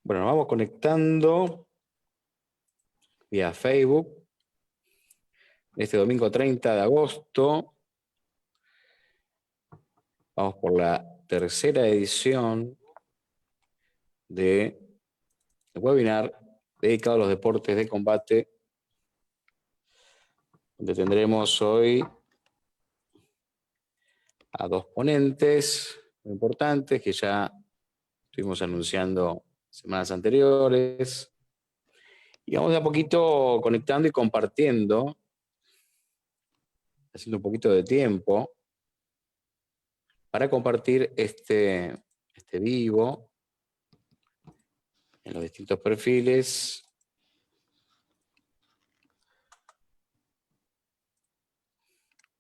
Bueno, nos vamos conectando vía Facebook. Este domingo 30 de agosto vamos por la tercera edición de webinar dedicado a los deportes de combate, donde tendremos hoy a dos ponentes muy importantes que ya estuvimos anunciando semanas anteriores. Y vamos de a poquito conectando y compartiendo, haciendo un poquito de tiempo para compartir este vivo en los distintos perfiles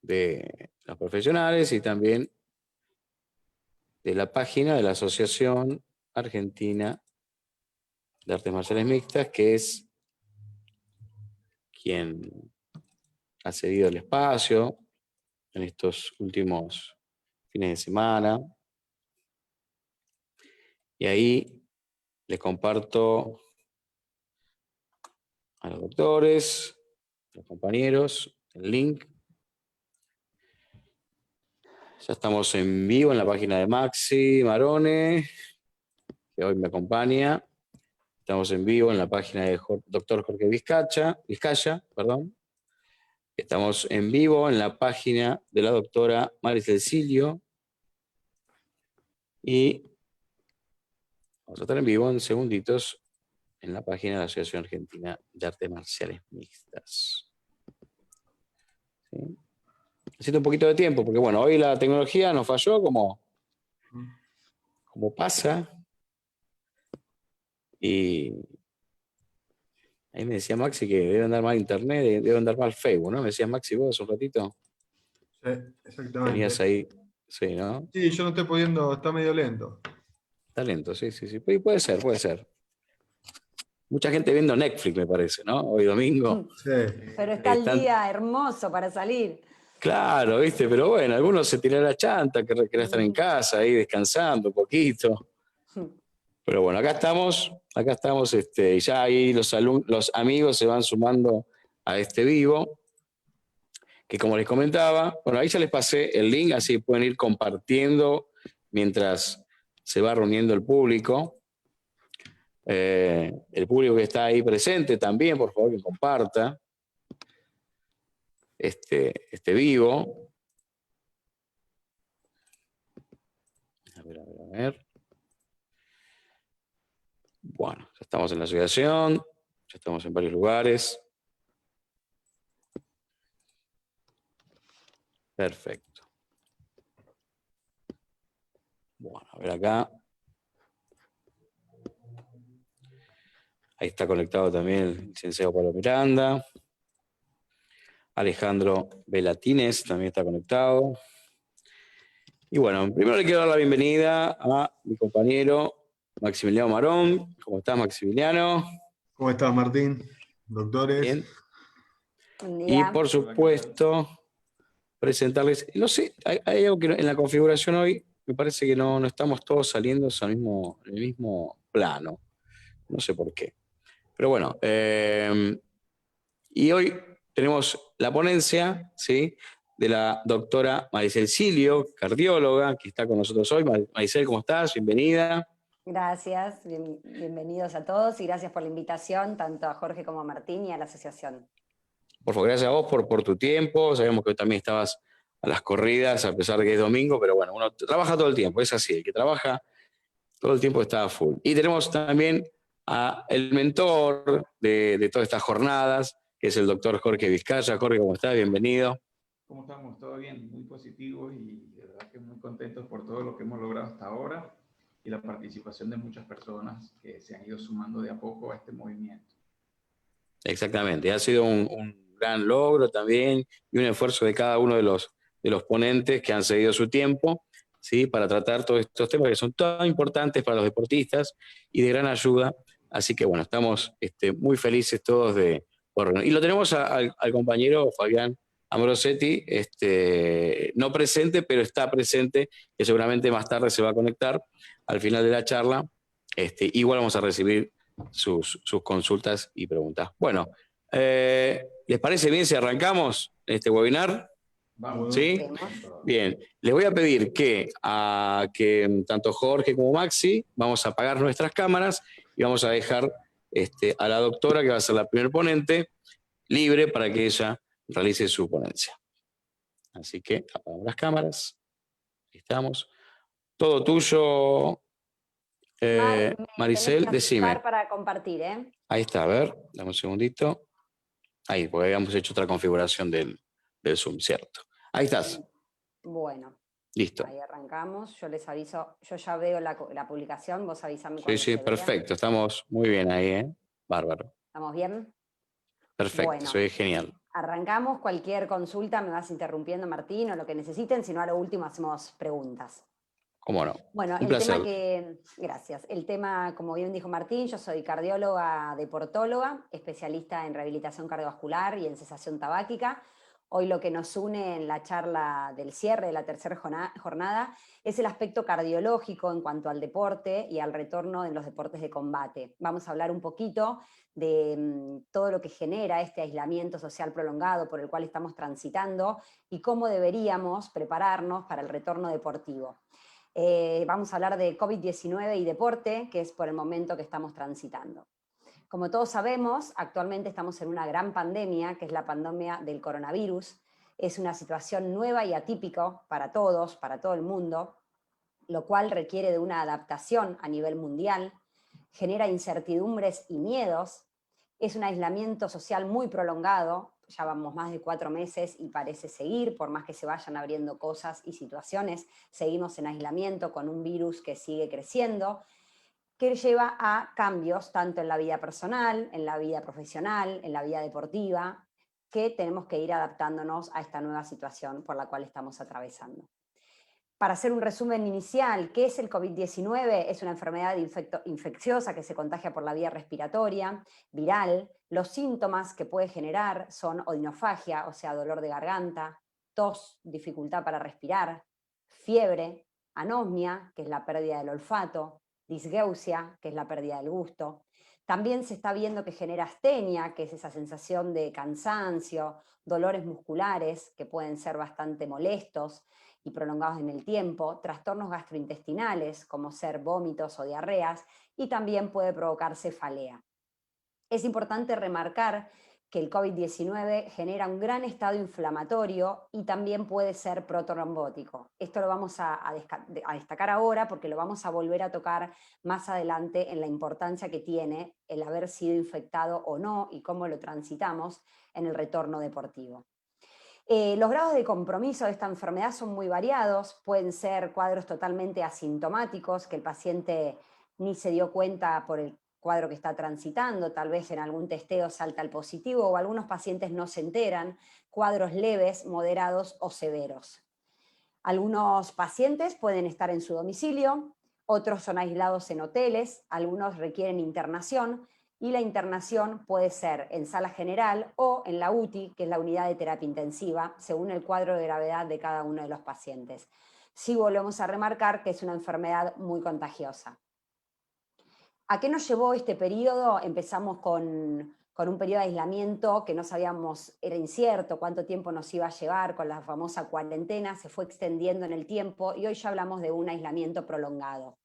de los profesionales y también de la página de la Asociación Argentina de Artes Marciales Mixtas, que es quien ha cedido el espacio en estos últimos fines de semana. Y ahí les comparto a los doctores, a los compañeros, el link. Ya estamos en vivo en la página de Maxi Marone, que hoy me acompaña. Estamos en vivo en la página de Dr. Jorge Vizcaya. Estamos en vivo en la página de la doctora Maricel Silio. Y vamos a estar en vivo en segunditos en la página de la Asociación Argentina de Artes Marciales Mixtas. ¿Sí? Haciendo un poquito de tiempo, porque bueno, hoy la tecnología nos falló como pasa. Y ahí me decía Maxi que debe andar mal internet, debe andar mal Facebook, ¿no? Me decías Maxi vos un ratito. Sí, exactamente. Tenías ahí, sí, ¿no? Sí, yo no estoy pudiendo, está medio lento. Está lento, sí. Puede ser. Mucha gente viendo Netflix, me parece, ¿no? Hoy domingo. Sí. Pero está el día hermoso para salir. Claro, ¿viste? Pero bueno, algunos se tiran la chanta, que querés estar en casa ahí descansando un poquito. Pero bueno, acá estamos, y ya ahí los amigos se van sumando a este vivo, que como les comentaba, bueno, ahí ya les pasé el link, así pueden ir compartiendo mientras se va reuniendo el público. El público que está ahí presente también, por favor, que comparta este vivo. A ver. Bueno, ya estamos en la asociación, ya estamos en varios lugares. Perfecto. Bueno, a ver acá. Ahí está conectado también el licenciado Pablo Miranda. Alejandro Velatines también está conectado. Y bueno, primero le quiero dar la bienvenida a mi compañero Maximiliano Marón. ¿Cómo estás, Maximiliano? ¿Cómo estás, Martín? Doctores. Bien. Buen día. Y por supuesto, presentarles, no sé, hay algo que en la configuración hoy me parece que no estamos todos saliendo en el mismo plano. No sé por qué. Pero bueno, y hoy tenemos la ponencia, ¿sí?, de la doctora Maricel Silio, cardióloga, que está con nosotros hoy. Maricel, ¿cómo estás? Bienvenida. Gracias, bienvenidos a todos y gracias por la invitación, tanto a Jorge como a Martín y a la asociación. Por favor, gracias a vos por tu tiempo. Sabemos que también estabas a las corridas, a pesar de que es domingo, pero bueno, uno trabaja todo el tiempo, es así, el que trabaja todo el tiempo está a full. Y tenemos también al mentor de todas estas jornadas, que es el doctor Jorge Vizcaya. Jorge, ¿cómo estás? Bienvenido. ¿Cómo estamos? ¿Todo bien? Muy positivos y de verdad que muy contentos por todo lo que hemos logrado hasta ahora y la participación de muchas personas que se han ido sumando de a poco a este movimiento. Exactamente, ha sido un gran logro también y un esfuerzo de cada uno de los ponentes que han cedido su tiempo, ¿sí?, para tratar todos estos temas que son tan importantes para los deportistas y de gran ayuda. Así que bueno, estamos muy felices todos y lo tenemos al compañero Fabián Ambrosetti, no presente, pero está presente, que seguramente más tarde se va a conectar al final de la charla, igual vamos a recibir sus consultas y preguntas. Bueno, ¿les parece bien si arrancamos este webinar? Vamos. ¿Sí? Bien, les voy a pedir que tanto Jorge como Maxi vamos a apagar nuestras cámaras y vamos a dejar a la doctora, que va a ser la primer ponente, libre para que ella realice su ponencia. Así que apagamos las cámaras. Ahí estamos. Todo tuyo, Maricel, decime. Para compartir, Ahí está, a ver, dame un segundito. Ahí, porque habíamos hecho otra configuración del Zoom, ¿cierto? Ahí estás. Bueno. Listo. Ahí arrancamos, yo les aviso, yo ya veo la publicación, vos avísame cuando Sí, se perfecto, vea. estamos muy bien ahí, ¿eh? Bárbaro. ¿Estamos bien? Perfecto, bueno, soy genial. Arrancamos, cualquier consulta me vas interrumpiendo, Martín, o lo que necesiten, si no a lo último hacemos preguntas. ¿Cómo no? Bueno, un placer. gracias. El tema, como bien dijo Martín, yo soy cardióloga deportóloga, especialista en rehabilitación cardiovascular y en cesación tabáquica. Hoy lo que nos une en la charla del cierre de la tercera jornada es el aspecto cardiológico en cuanto al deporte y al retorno en los deportes de combate. Vamos a hablar un poquito de todo lo que genera este aislamiento social prolongado por el cual estamos transitando y cómo deberíamos prepararnos para el retorno deportivo. Vamos a hablar de COVID-19 y deporte, que es por el momento que estamos transitando. Como todos sabemos, actualmente estamos en una gran pandemia, que es la pandemia del coronavirus. Es una situación nueva y atípica para todos, para todo el mundo, lo cual requiere de una adaptación a nivel mundial, genera incertidumbres y miedos, es un aislamiento social muy prolongado, ya vamos más de 4 meses y parece seguir, por más que se vayan abriendo cosas y situaciones, seguimos en aislamiento con un virus que sigue creciendo, que lleva a cambios tanto en la vida personal, en la vida profesional, en la vida deportiva, que tenemos que ir adaptándonos a esta nueva situación por la cual estamos atravesando. Para hacer un resumen inicial, ¿qué es el COVID-19? Es una enfermedad infecciosa que se contagia por la vía respiratoria, viral. Los síntomas que puede generar son odinofagia, o sea, dolor de garganta, tos, dificultad para respirar, fiebre, anosmia, que es la pérdida del olfato, disgeusia, que es la pérdida del gusto. También se está viendo que genera astenia, que es esa sensación de cansancio, dolores musculares, que pueden ser bastante molestos y prolongados en el tiempo, trastornos gastrointestinales, como ser vómitos o diarreas, y también puede provocar cefalea. Es importante remarcar que el COVID-19 genera un gran estado inflamatorio y también puede ser protrombótico. Esto lo vamos a destacar ahora porque lo vamos a volver a tocar más adelante en la importancia que tiene el haber sido infectado o no y cómo lo transitamos en el retorno deportivo. Los grados de compromiso de esta enfermedad son muy variados, pueden ser cuadros totalmente asintomáticos, que el paciente ni se dio cuenta por el cuadro que está transitando, tal vez en algún testeo salta el positivo o algunos pacientes no se enteran, cuadros leves, moderados o severos. Algunos pacientes pueden estar en su domicilio, otros son aislados en hoteles, algunos requieren internación y la internación puede ser en sala general o en la UTI, que es la unidad de terapia intensiva, según el cuadro de gravedad de cada uno de los pacientes. Sí volvemos a remarcar que es una enfermedad muy contagiosa. ¿A qué nos llevó este periodo? Empezamos con un periodo de aislamiento que no sabíamos, era incierto cuánto tiempo nos iba a llevar, con la famosa cuarentena, se fue extendiendo en el tiempo y hoy ya hablamos de un aislamiento prolongado.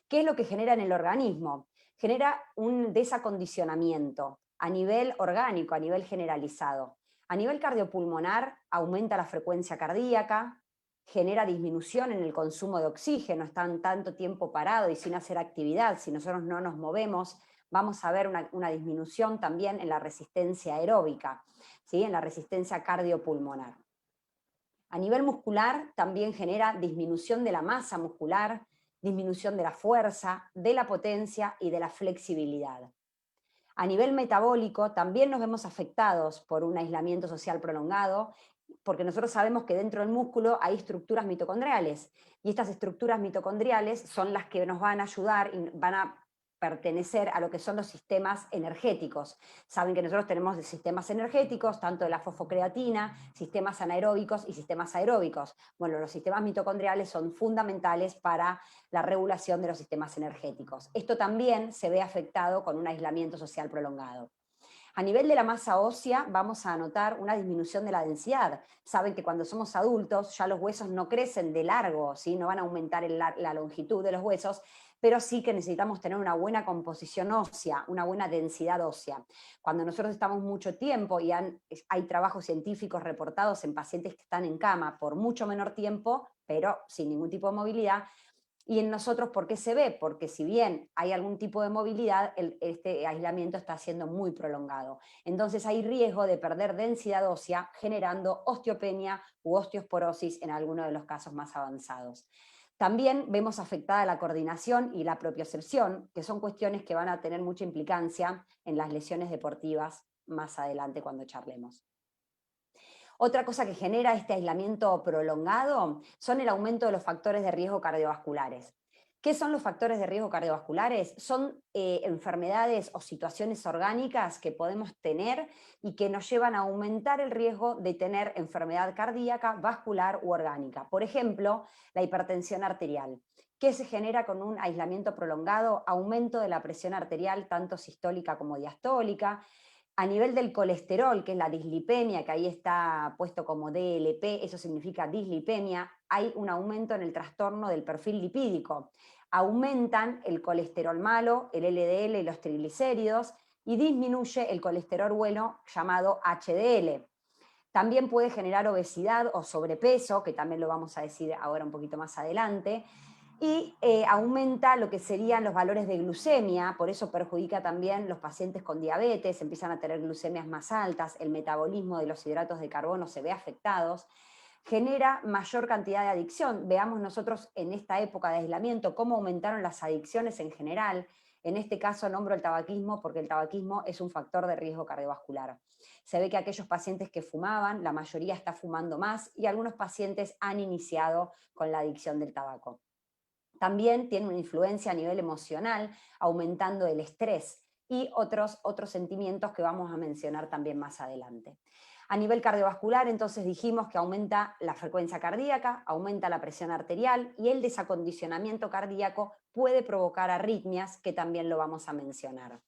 ¿Qué es lo que genera en el organismo? Genera un desacondicionamiento a nivel orgánico, a nivel generalizado. A nivel cardiopulmonar aumenta la frecuencia cardíaca, genera disminución en el consumo de oxígeno, están tanto tiempo parado y sin hacer actividad, si nosotros no nos movemos, vamos a ver una disminución también en la resistencia aeróbica, ¿sí? En la resistencia cardiopulmonar. A nivel muscular también genera disminución de la masa muscular, disminución de la fuerza, de la potencia y de la flexibilidad. A nivel metabólico también nos vemos afectados por un aislamiento social prolongado, porque nosotros sabemos que dentro del músculo hay estructuras mitocondriales y estas estructuras mitocondriales son las que nos van a ayudar y van a pertenecer a lo que son los sistemas energéticos. Saben que nosotros tenemos sistemas energéticos, tanto de la fosfocreatina, sistemas anaeróbicos y sistemas aeróbicos. Bueno, los sistemas mitocondriales son fundamentales para la regulación de los sistemas energéticos. Esto también se ve afectado con un aislamiento social prolongado. A nivel de la masa ósea vamos a notar una disminución de la densidad. Saben que cuando somos adultos ya los huesos no crecen de largo, ¿sí? No van a aumentar la longitud de los huesos, pero sí que necesitamos tener una buena composición ósea, una buena densidad ósea. Cuando nosotros estamos mucho tiempo y hay trabajos científicos reportados en pacientes que están en cama por mucho menor tiempo, pero sin ningún tipo de movilidad. Y en nosotros, ¿por qué se ve? Porque si bien hay algún tipo de movilidad, este aislamiento está siendo muy prolongado. Entonces hay riesgo de perder densidad ósea, generando osteopenia u osteosporosis en algunos de los casos más avanzados. También vemos afectada la coordinación y la propiocepción, que son cuestiones que van a tener mucha implicancia en las lesiones deportivas más adelante cuando charlemos. Otra cosa que genera este aislamiento prolongado son el aumento de los factores de riesgo cardiovasculares. ¿Qué son los factores de riesgo cardiovasculares? Son enfermedades o situaciones orgánicas que podemos tener y que nos llevan a aumentar el riesgo de tener enfermedad cardíaca, vascular u orgánica. Por ejemplo, la hipertensión arterial. ¿Qué se genera con un aislamiento prolongado? Aumento de la presión arterial, tanto sistólica como diastólica. A nivel del colesterol, que es la dislipemia, que ahí está puesto como DLP, eso significa dislipemia, hay un aumento en el trastorno del perfil lipídico. Aumentan el colesterol malo, el LDL y los triglicéridos, y disminuye el colesterol bueno llamado HDL. También puede generar obesidad o sobrepeso, que también lo vamos a decir ahora un poquito más adelante, y aumenta lo que serían los valores de glucemia, por eso perjudica también los pacientes con diabetes, empiezan a tener glucemias más altas, el metabolismo de los hidratos de carbono se ve afectados, genera mayor cantidad de adicción. Veamos nosotros en esta época de aislamiento cómo aumentaron las adicciones en general. En este caso nombro el tabaquismo porque el tabaquismo es un factor de riesgo cardiovascular. Se ve que aquellos pacientes que fumaban, la mayoría está fumando más y algunos pacientes han iniciado con la adicción del tabaco. También tiene una influencia a nivel emocional, aumentando el estrés y otros sentimientos que vamos a mencionar también más adelante. A nivel cardiovascular, entonces dijimos que aumenta la frecuencia cardíaca, aumenta la presión arterial y el desacondicionamiento cardíaco puede provocar arritmias, que también lo vamos a mencionar.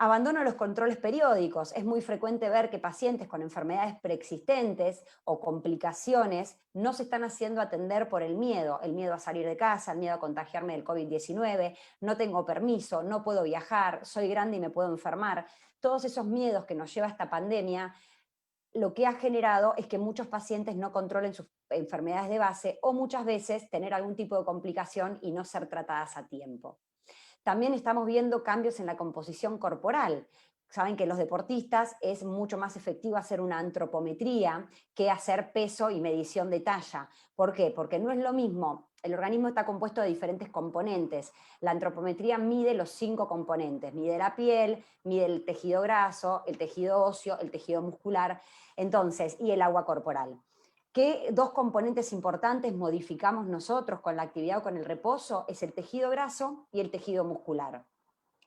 Abandono de los controles periódicos. Es muy frecuente ver que pacientes con enfermedades preexistentes o complicaciones no se están haciendo atender por el miedo a salir de casa, el miedo a contagiarme del COVID-19, no tengo permiso, no puedo viajar, soy grande y me puedo enfermar. Todos esos miedos que nos lleva esta pandemia, lo que ha generado es que muchos pacientes no controlen sus enfermedades de base o muchas veces tener algún tipo de complicación y no ser tratadas a tiempo. También estamos viendo cambios en la composición corporal. Saben que los deportistas es mucho más efectivo hacer una antropometría que hacer peso y medición de talla. ¿Por qué? Porque no es lo mismo. El organismo está compuesto de diferentes componentes. La antropometría mide los 5 componentes. Mide la piel, mide el tejido graso, el tejido óseo, el tejido muscular, entonces, y el agua corporal. ¿Qué 2 componentes importantes modificamos nosotros con la actividad o con el reposo? Es el tejido graso y el tejido muscular.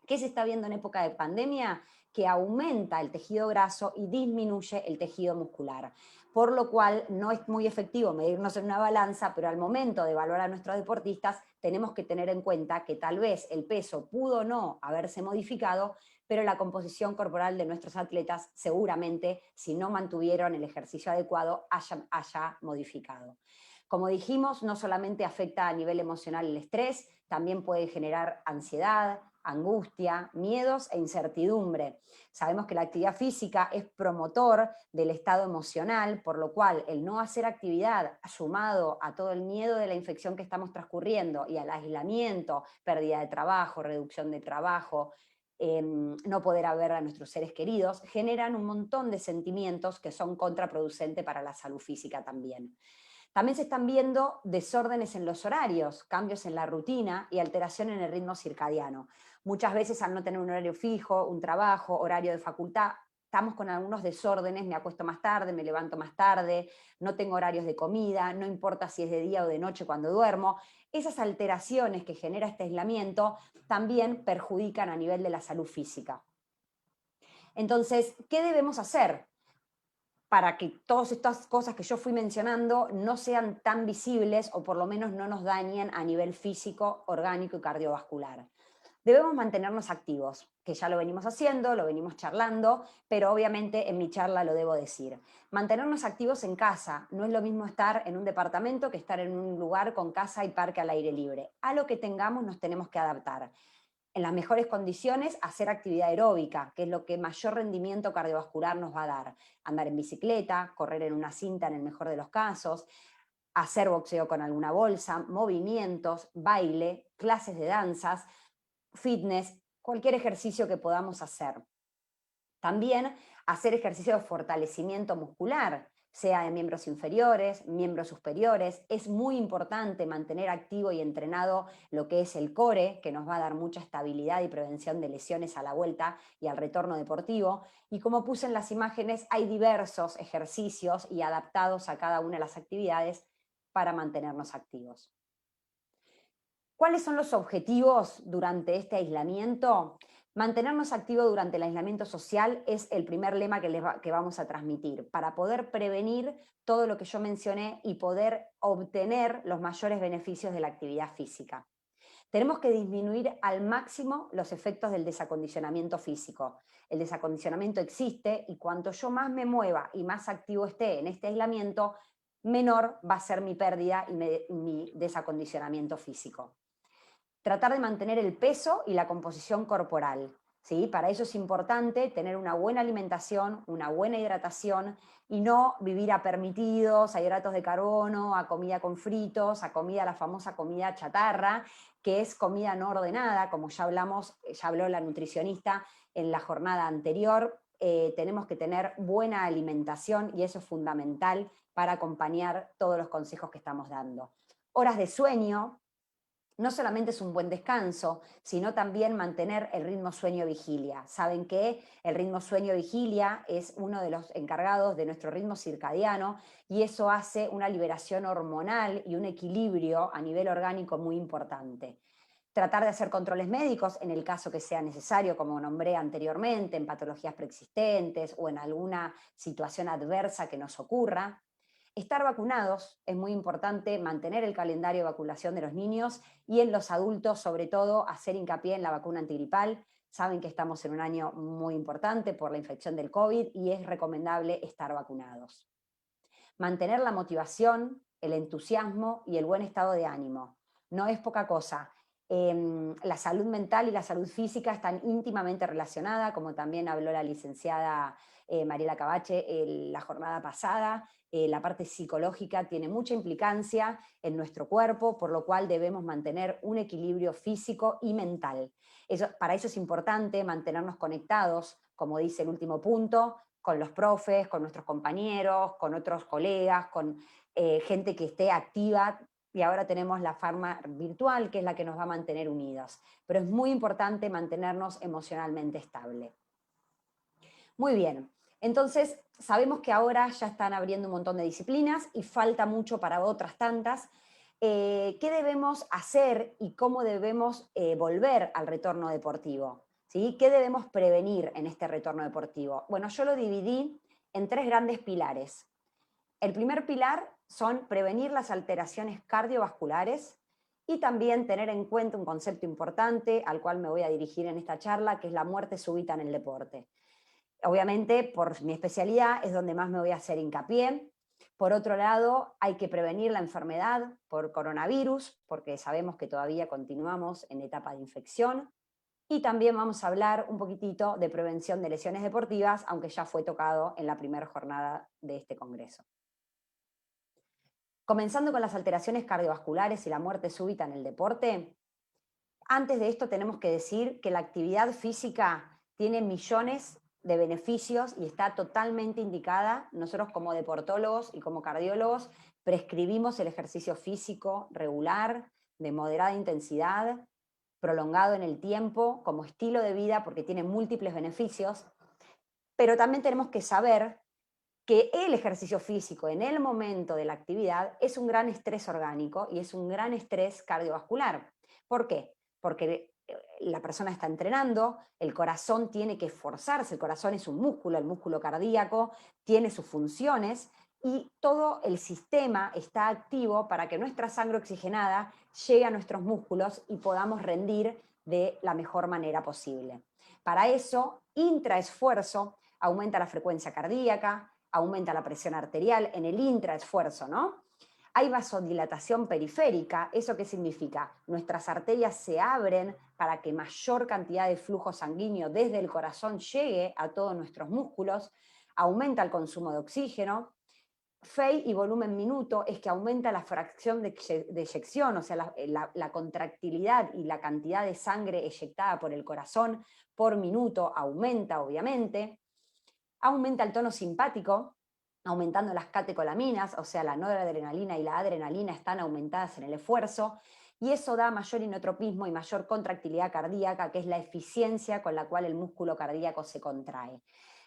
¿Qué se está viendo en época de pandemia? Que aumenta el tejido graso y disminuye el tejido muscular. Por lo cual no es muy efectivo medirnos en una balanza, pero al momento de evaluar a nuestros deportistas tenemos que tener en cuenta que tal vez el peso pudo o no haberse modificado, pero la composición corporal de nuestros atletas seguramente, si no mantuvieron el ejercicio adecuado, haya modificado. Como dijimos, no solamente afecta a nivel emocional el estrés, también puede generar ansiedad, angustia, miedos e incertidumbre. Sabemos que la actividad física es promotor del estado emocional, por lo cual el no hacer actividad, sumado a todo el miedo de la infección que estamos transcurriendo y al aislamiento, pérdida de trabajo, reducción de trabajo, no poder ver a nuestros seres queridos, generan un montón de sentimientos que son contraproducentes para la salud física también. También se están viendo desórdenes en los horarios, cambios en la rutina y alteración en el ritmo circadiano. Muchas veces al no tener un horario fijo, un trabajo, horario de facultad, estamos con algunos desórdenes, me acuesto más tarde, me levanto más tarde, no tengo horarios de comida, no importa si es de día o de noche cuando duermo. Esas alteraciones que genera este aislamiento también perjudican a nivel de la salud física. Entonces, ¿qué debemos hacer para que todas estas cosas que yo fui mencionando no sean tan visibles o por lo menos no nos dañen a nivel físico, orgánico y cardiovascular? Debemos mantenernos activos, que ya lo venimos haciendo, lo venimos charlando, pero obviamente en mi charla lo debo decir. Mantenernos activos en casa, no es lo mismo estar en un departamento que estar en un lugar con casa y parque al aire libre. A lo que tengamos nos tenemos que adaptar. En las mejores condiciones, hacer actividad aeróbica, que es lo que mayor rendimiento cardiovascular nos va a dar. Andar en bicicleta, correr en una cinta en el mejor de los casos, hacer boxeo con alguna bolsa, movimientos, baile, clases de danzas, fitness, cualquier ejercicio que podamos hacer. También hacer ejercicio de fortalecimiento muscular, sea de miembros inferiores, miembros superiores. Es muy importante mantener activo y entrenado lo que es el core, que nos va a dar mucha estabilidad y prevención de lesiones a la vuelta y al retorno deportivo. Y como puse en las imágenes, hay diversos ejercicios y adaptados a cada una de las actividades para mantenernos activos. ¿Cuáles son los objetivos durante este aislamiento? Mantenernos activos durante el aislamiento social es el primer lema que vamos a transmitir, para poder prevenir todo lo que yo mencioné y poder obtener los mayores beneficios de la actividad física. Tenemos que disminuir al máximo los efectos del desacondicionamiento físico. El desacondicionamiento existe y cuanto yo más me mueva y más activo esté en este aislamiento, menor va a ser mi pérdida y mi desacondicionamiento físico. Tratar de mantener el peso y la composición corporal, ¿sí? Para eso es importante tener una buena alimentación, una buena hidratación y no vivir a permitidos, a hidratos de carbono, a comida con fritos, a comida, la famosa comida chatarra, que es comida no ordenada, como ya hablamos, ya habló la nutricionista en la jornada anterior. Tenemos que tener buena alimentación y eso es fundamental para acompañar todos los consejos que estamos dando. Horas de sueño. No solamente es un buen descanso, sino también mantener el ritmo sueño-vigilia. Saben que el ritmo sueño-vigilia es uno de los encargados de nuestro ritmo circadiano y eso hace una liberación hormonal y un equilibrio a nivel orgánico muy importante. Tratar de hacer controles médicos en el caso que sea necesario, como nombré anteriormente, en patologías preexistentes o en alguna situación adversa que nos ocurra. Estar vacunados, es muy importante mantener el calendario de vacunación de los niños y en los adultos, sobre todo, hacer hincapié en la vacuna antigripal. Saben que estamos en un año muy importante por la infección del COVID y es recomendable estar vacunados. Mantener la motivación, el entusiasmo y el buen estado de ánimo. No es poca cosa. La salud mental y la salud física están íntimamente relacionadas, como también habló la licenciada Mariela Cabache la jornada pasada. La parte psicológica tiene mucha implicancia en nuestro cuerpo, por lo cual debemos mantener un equilibrio físico y mental. Para eso es importante mantenernos conectados, como dice el último punto, con los profes, con nuestros compañeros, con otros colegas, con gente que esté activa. Y ahora tenemos la farma virtual, que es la que nos va a mantener unidos. Pero es muy importante mantenernos emocionalmente estable. Muy bien. Entonces, sabemos que ahora ya están abriendo un montón de disciplinas y falta mucho para otras tantas. ¿Qué debemos hacer y cómo debemos volver al retorno deportivo? ¿Sí? ¿Qué debemos prevenir en este retorno deportivo? Bueno, yo lo dividí en 3 grandes pilares. El primer pilar son prevenir las alteraciones cardiovasculares y también tener en cuenta un concepto importante al cual me voy a dirigir en esta charla, que es la muerte súbita en el deporte. Obviamente, por mi especialidad es donde más me voy a hacer hincapié. Por otro lado, hay que prevenir la enfermedad por coronavirus, porque sabemos que todavía continuamos en etapa de infección. Y también vamos a hablar un poquitito de prevención de lesiones deportivas, aunque ya fue tocado en la primera jornada de este congreso. Comenzando con las alteraciones cardiovasculares y la muerte súbita en el deporte, antes de esto tenemos que decir que la actividad física tiene millones de beneficios y está totalmente indicada. Nosotros como deportólogos y como cardiólogos prescribimos el ejercicio físico regular, de moderada intensidad, prolongado en el tiempo, como estilo de vida porque tiene múltiples beneficios. pero también tenemos que saber que el ejercicio físico en el momento de la actividad es un gran estrés orgánico y es un gran estrés cardiovascular. ¿Por qué? Porque la persona está entrenando, el corazón tiene que esforzarse, el corazón es un músculo, el músculo cardíaco tiene sus funciones y todo el sistema está activo para que nuestra sangre oxigenada llegue a nuestros músculos y podamos rendir de la mejor manera posible. Para eso, intraesfuerzo aumenta la frecuencia cardíaca, aumenta la presión arterial en el intraesfuerzo, ¿no? Hay vasodilatación periférica. ¿Eso qué significa? Nuestras arterias se abren para que mayor cantidad de flujo sanguíneo desde el corazón llegue a todos nuestros músculos. Aumenta el consumo de oxígeno. FEI y volumen minuto es que aumenta la fracción de eyección, o sea, la contractilidad y la cantidad de sangre eyectada por el corazón por minuto aumenta, obviamente. Aumenta el tono simpático, aumentando las catecolaminas, o sea, la noradrenalina y la adrenalina están aumentadas en el esfuerzo, y eso da mayor inotropismo y mayor contractilidad cardíaca, que es la eficiencia con la cual el músculo cardíaco se contrae.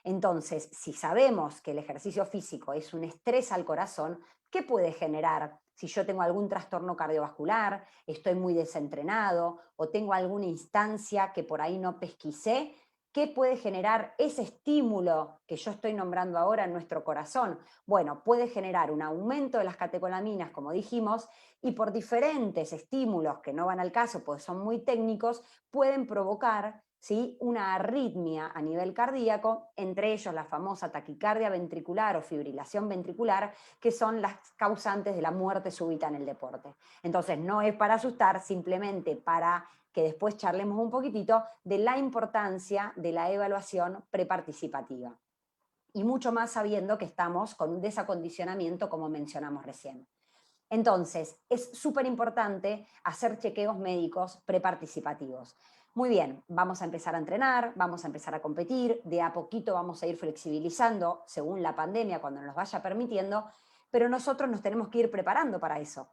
Entonces, si sabemos que el ejercicio físico es un estrés al corazón, ¿qué puede generar? Si yo tengo algún trastorno cardiovascular, estoy muy desentrenado o tengo alguna instancia que por ahí no pesquisé, ¿qué puede generar ese estímulo que yo estoy nombrando ahora en nuestro corazón? Bueno, puede generar un aumento de las catecolaminas, como dijimos, y por diferentes estímulos que no van al caso, pues son muy técnicos, pueden provocar, ¿sí?, una arritmia a nivel cardíaco, entre ellos la famosa taquicardia ventricular o fibrilación ventricular, que son las causantes de la muerte súbita en el deporte. Entonces, no es para asustar, simplemente para que después charlemos un poquitito de la importancia de la evaluación preparticipativa. Y mucho más sabiendo que estamos con un desacondicionamiento, como mencionamos recién. Entonces, es súper importante hacer chequeos médicos preparticipativos. Muy bien, vamos a empezar a entrenar, vamos a empezar a competir, de a poquito vamos a ir flexibilizando según la pandemia cuando nos vaya permitiendo, pero nosotros nos tenemos que ir preparando para eso.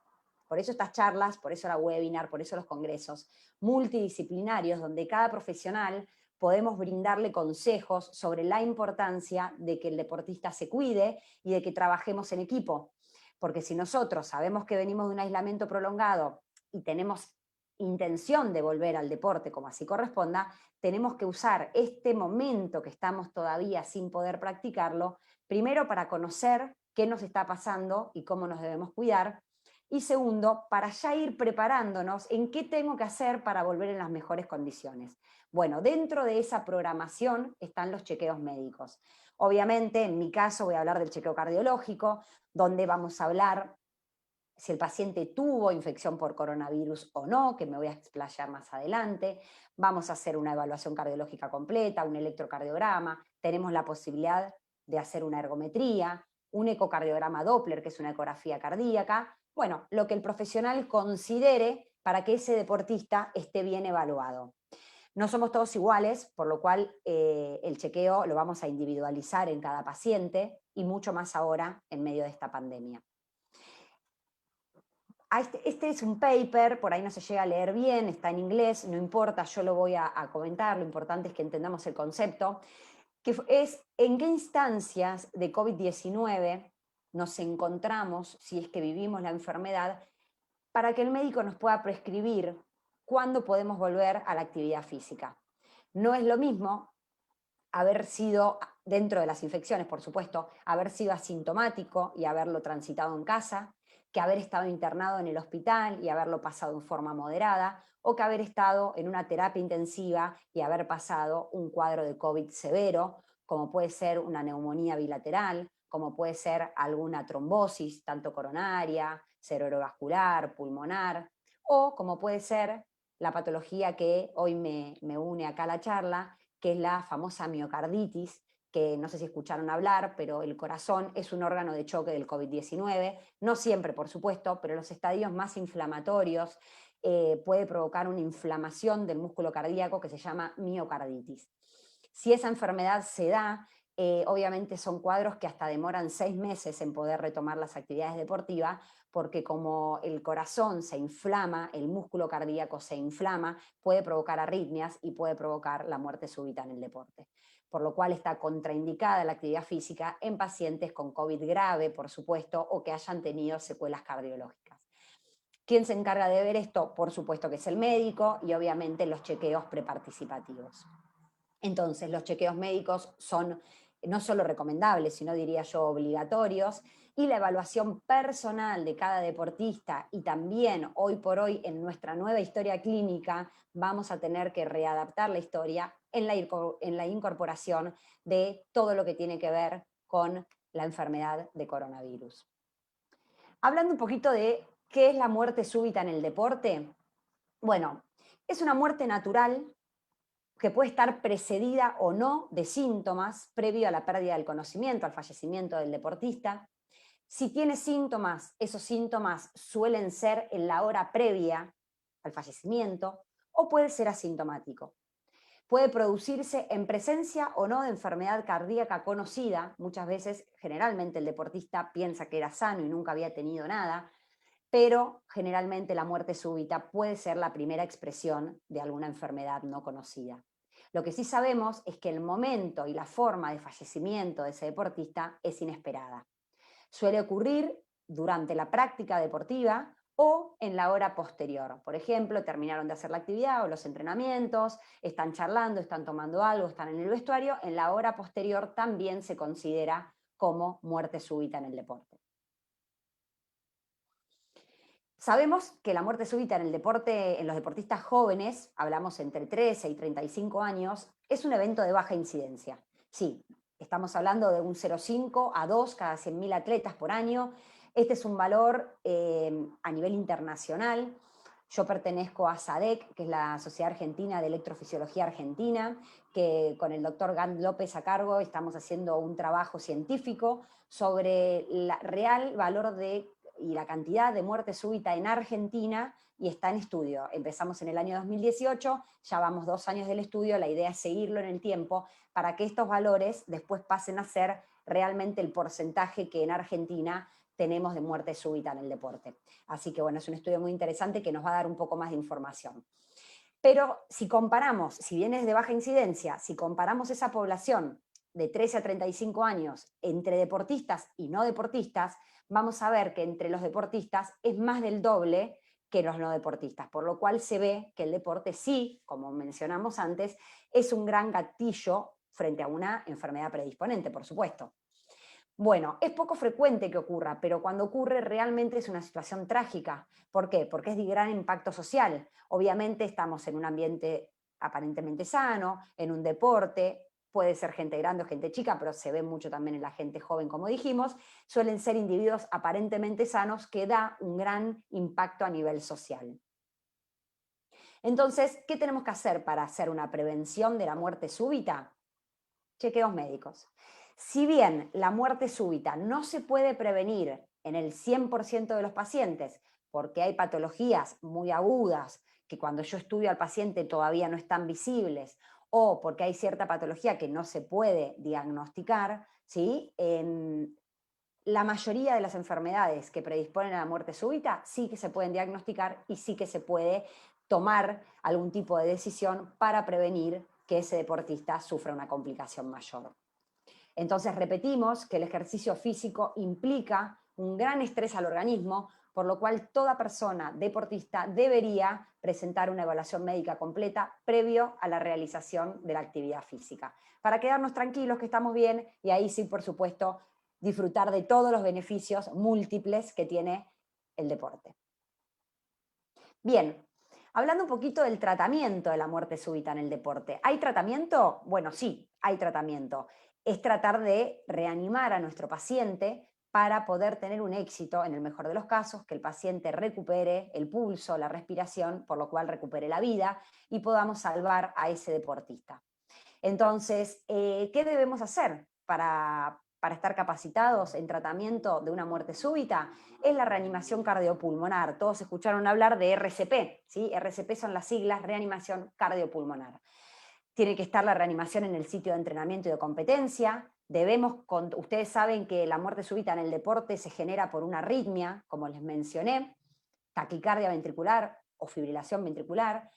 Por eso estas charlas, por eso la webinar, por eso los congresos multidisciplinarios, donde cada profesional podemos brindarle consejos sobre la importancia de que el deportista se cuide y de que trabajemos en equipo. Porque si nosotros sabemos que venimos de un aislamiento prolongado y tenemos intención de volver al deporte como así corresponda, tenemos que usar este momento que estamos todavía sin poder practicarlo, primero para conocer qué nos está pasando y cómo nos debemos cuidar, y segundo, para ya ir preparándonos en qué tengo que hacer para volver en las mejores condiciones. Bueno, dentro de esa programación están los chequeos médicos. Obviamente, en mi caso voy a hablar del chequeo cardiológico, donde vamos a hablar si el paciente tuvo infección por coronavirus o no, que me voy a explayar más adelante. Vamos a hacer una evaluación cardiológica completa, un electrocardiograma, tenemos la posibilidad de hacer una ergometría, un ecocardiograma Doppler, que es una ecografía cardíaca. Bueno, lo que el profesional considere para que ese deportista esté bien evaluado. No somos todos iguales, por lo cual el chequeo lo vamos a individualizar en cada paciente y mucho más ahora en medio de esta pandemia. Este es un paper, por ahí no se llega a leer bien, está en inglés, no importa, yo lo voy a comentar, lo importante es que entendamos el concepto, que es en qué instancias de COVID-19 nos encontramos, si es que vivimos la enfermedad, para que el médico nos pueda prescribir cuándo podemos volver a la actividad física. No es lo mismo haber sido, dentro de las infecciones, por supuesto, haber sido asintomático y haberlo transitado en casa, que haber estado internado en el hospital y haberlo pasado en forma moderada, o que haber estado en una terapia intensiva y haber pasado un cuadro de COVID severo, como puede ser una neumonía bilateral, como puede ser alguna trombosis, tanto coronaria, cerebrovascular, pulmonar, o como puede ser la patología que hoy me une acá a la charla, que es la famosa miocarditis, que no sé si escucharon hablar, pero el corazón es un órgano de choque del COVID-19, no siempre, por supuesto, pero los estadios más inflamatorios puede provocar una inflamación del músculo cardíaco que se llama miocarditis. Si esa enfermedad se da, obviamente son cuadros que hasta demoran 6 meses en poder retomar las actividades deportivas, porque como el corazón se inflama, el músculo cardíaco se inflama, puede provocar arritmias y puede provocar la muerte súbita en el deporte. por lo cual está contraindicada la actividad física en pacientes con COVID grave, por supuesto, o que hayan tenido secuelas cardiológicas. ¿Quién se encarga de ver esto? Por supuesto que es el médico y obviamente los chequeos preparticipativos. Entonces, los chequeos médicos son no solo recomendables, sino diría yo obligatorios, y la evaluación personal de cada deportista y también hoy por hoy en nuestra nueva historia clínica vamos a tener que readaptar la historia en la incorporación de todo lo que tiene que ver con la enfermedad de coronavirus. Hablando un poquito de qué es la muerte súbita en el deporte, bueno, es una muerte natural que puede estar precedida o no de síntomas previo a la pérdida del conocimiento, al fallecimiento del deportista. Si tiene síntomas, esos síntomas suelen ser en la hora previa al fallecimiento o puede ser asintomático. Puede producirse en presencia o no de enfermedad cardíaca conocida. Muchas veces, generalmente el deportista piensa que era sano y nunca había tenido nada, pero generalmente la muerte súbita puede ser la primera expresión de alguna enfermedad no conocida. Lo que sí sabemos es que el momento y la forma de fallecimiento de ese deportista es inesperada. Suele ocurrir durante la práctica deportiva o en la hora posterior. Por ejemplo, terminaron de hacer la actividad o los entrenamientos, están charlando, están tomando algo, están en el vestuario. En la hora posterior también se considera como muerte súbita en el deporte. Sabemos que la muerte súbita en el deporte, en los deportistas jóvenes, hablamos entre 13 y 35 años, es un evento de baja incidencia. Sí, estamos hablando de un 0,5 a 2 cada 100.000 atletas por año. Este es un valor a nivel internacional. Yo pertenezco a SADEC, que es la Sociedad Argentina de Electrofisiología Argentina, que con el doctor Gant López a cargo estamos haciendo un trabajo científico sobre el real valor y la cantidad de muerte súbita en Argentina, y está en estudio. Empezamos en el año 2018, ya vamos 2 años del estudio, la idea es seguirlo en el tiempo para que estos valores después pasen a ser realmente el porcentaje que en Argentina tenemos de muerte súbita en el deporte. Así que bueno, es un estudio muy interesante que nos va a dar un poco más de información. Pero si comparamos, si bien es de baja incidencia, si comparamos esa población de 13 a 35 años entre deportistas y no deportistas, vamos a ver que entre los deportistas es más del doble que los no deportistas, por lo cual se ve que el deporte sí, como mencionamos antes, es un gran gatillo frente a una enfermedad predisponente, por supuesto. Bueno, es poco frecuente que ocurra, pero cuando ocurre realmente es una situación trágica. ¿Por qué? Porque es de gran impacto social. Obviamente estamos en un ambiente aparentemente sano, en un deporte, puede ser gente grande o gente chica, pero se ve mucho también en la gente joven, como dijimos, suelen ser individuos aparentemente sanos que da un gran impacto a nivel social. Entonces, ¿qué tenemos que hacer para hacer una prevención de la muerte súbita? Chequeos médicos. Si bien la muerte súbita no se puede prevenir en el 100% de los pacientes, porque hay patologías muy agudas que cuando yo estudio al paciente todavía no están visibles, o porque hay cierta patología que no se puede diagnosticar, ¿sí? La mayoría de las enfermedades que predisponen a la muerte súbita sí que se pueden diagnosticar y sí que se puede tomar algún tipo de decisión para prevenir que ese deportista sufra una complicación mayor. Entonces repetimos que el ejercicio físico implica un gran estrés al organismo, por lo cual toda persona deportista debería presentar una evaluación médica completa previo a la realización de la actividad física, para quedarnos tranquilos que estamos bien y ahí sí, por supuesto, disfrutar de todos los beneficios múltiples que tiene el deporte. Bien, hablando un poquito del tratamiento de la muerte súbita en el deporte. ¿Hay tratamiento? Bueno, sí, hay tratamiento. Es tratar de reanimar a nuestro paciente para poder tener un éxito, en el mejor de los casos, que el paciente recupere el pulso, la respiración, por lo cual recupere la vida y podamos salvar a ese deportista. Entonces, ¿qué debemos hacer para estar capacitados en tratamiento de una muerte súbita? Es la reanimación cardiopulmonar. Todos escucharon hablar de RCP, ¿sí? RCP son las siglas, reanimación cardiopulmonar. Tiene que estar la reanimación en el sitio de entrenamiento y de competencia. Ustedes saben que la muerte súbita en el deporte se genera por una arritmia, como les mencioné, taquicardia ventricular o fibrilación ventricular.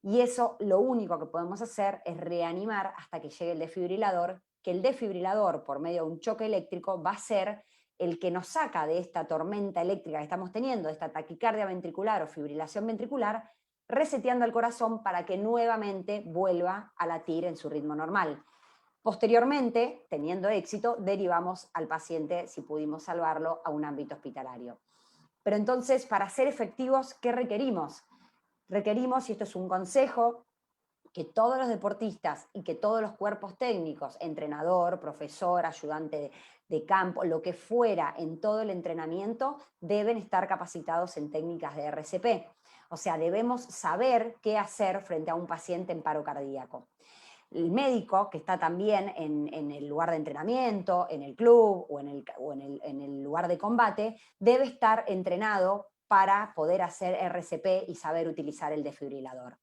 Y eso lo único que podemos hacer es reanimar hasta que llegue el desfibrilador, que el desfibrilador, por medio de un choque eléctrico, va a ser el que nos saca de esta tormenta eléctrica que estamos teniendo, de esta taquicardia ventricular o fibrilación ventricular, reseteando al corazón para que nuevamente vuelva a latir en su ritmo normal. Posteriormente, teniendo éxito, derivamos al paciente, si pudimos salvarlo, a un ámbito hospitalario. Pero entonces, para ser efectivos, ¿qué requerimos? Requerimos, y esto es un consejo, que todos los deportistas y que todos los cuerpos técnicos, entrenador, profesor, ayudante de campo, lo que fuera en todo el entrenamiento, deben estar capacitados en técnicas de RCP. O sea, debemos saber qué hacer frente a un paciente en paro cardíaco. El médico que está también en el lugar de entrenamiento, en el club o en el lugar de combate, debe estar entrenado para poder hacer RCP y saber utilizar el desfibrilador.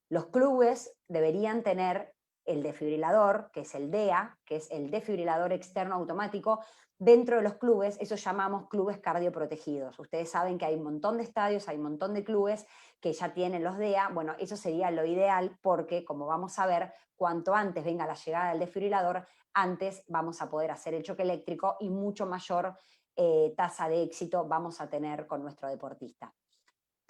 Los clubes deberían tener el desfibrilador, que es el DEA, que es el desfibrilador externo automático. Dentro de los clubes, eso llamamos clubes cardioprotegidos. Ustedes saben que hay un montón de estadios, hay un montón de clubes que ya tienen los DEA. Bueno, eso sería lo ideal porque, como vamos a ver, cuanto antes venga la llegada del desfibrilador, antes vamos a poder hacer el choque eléctrico y mucho mayor tasa de éxito vamos a tener con nuestro deportista.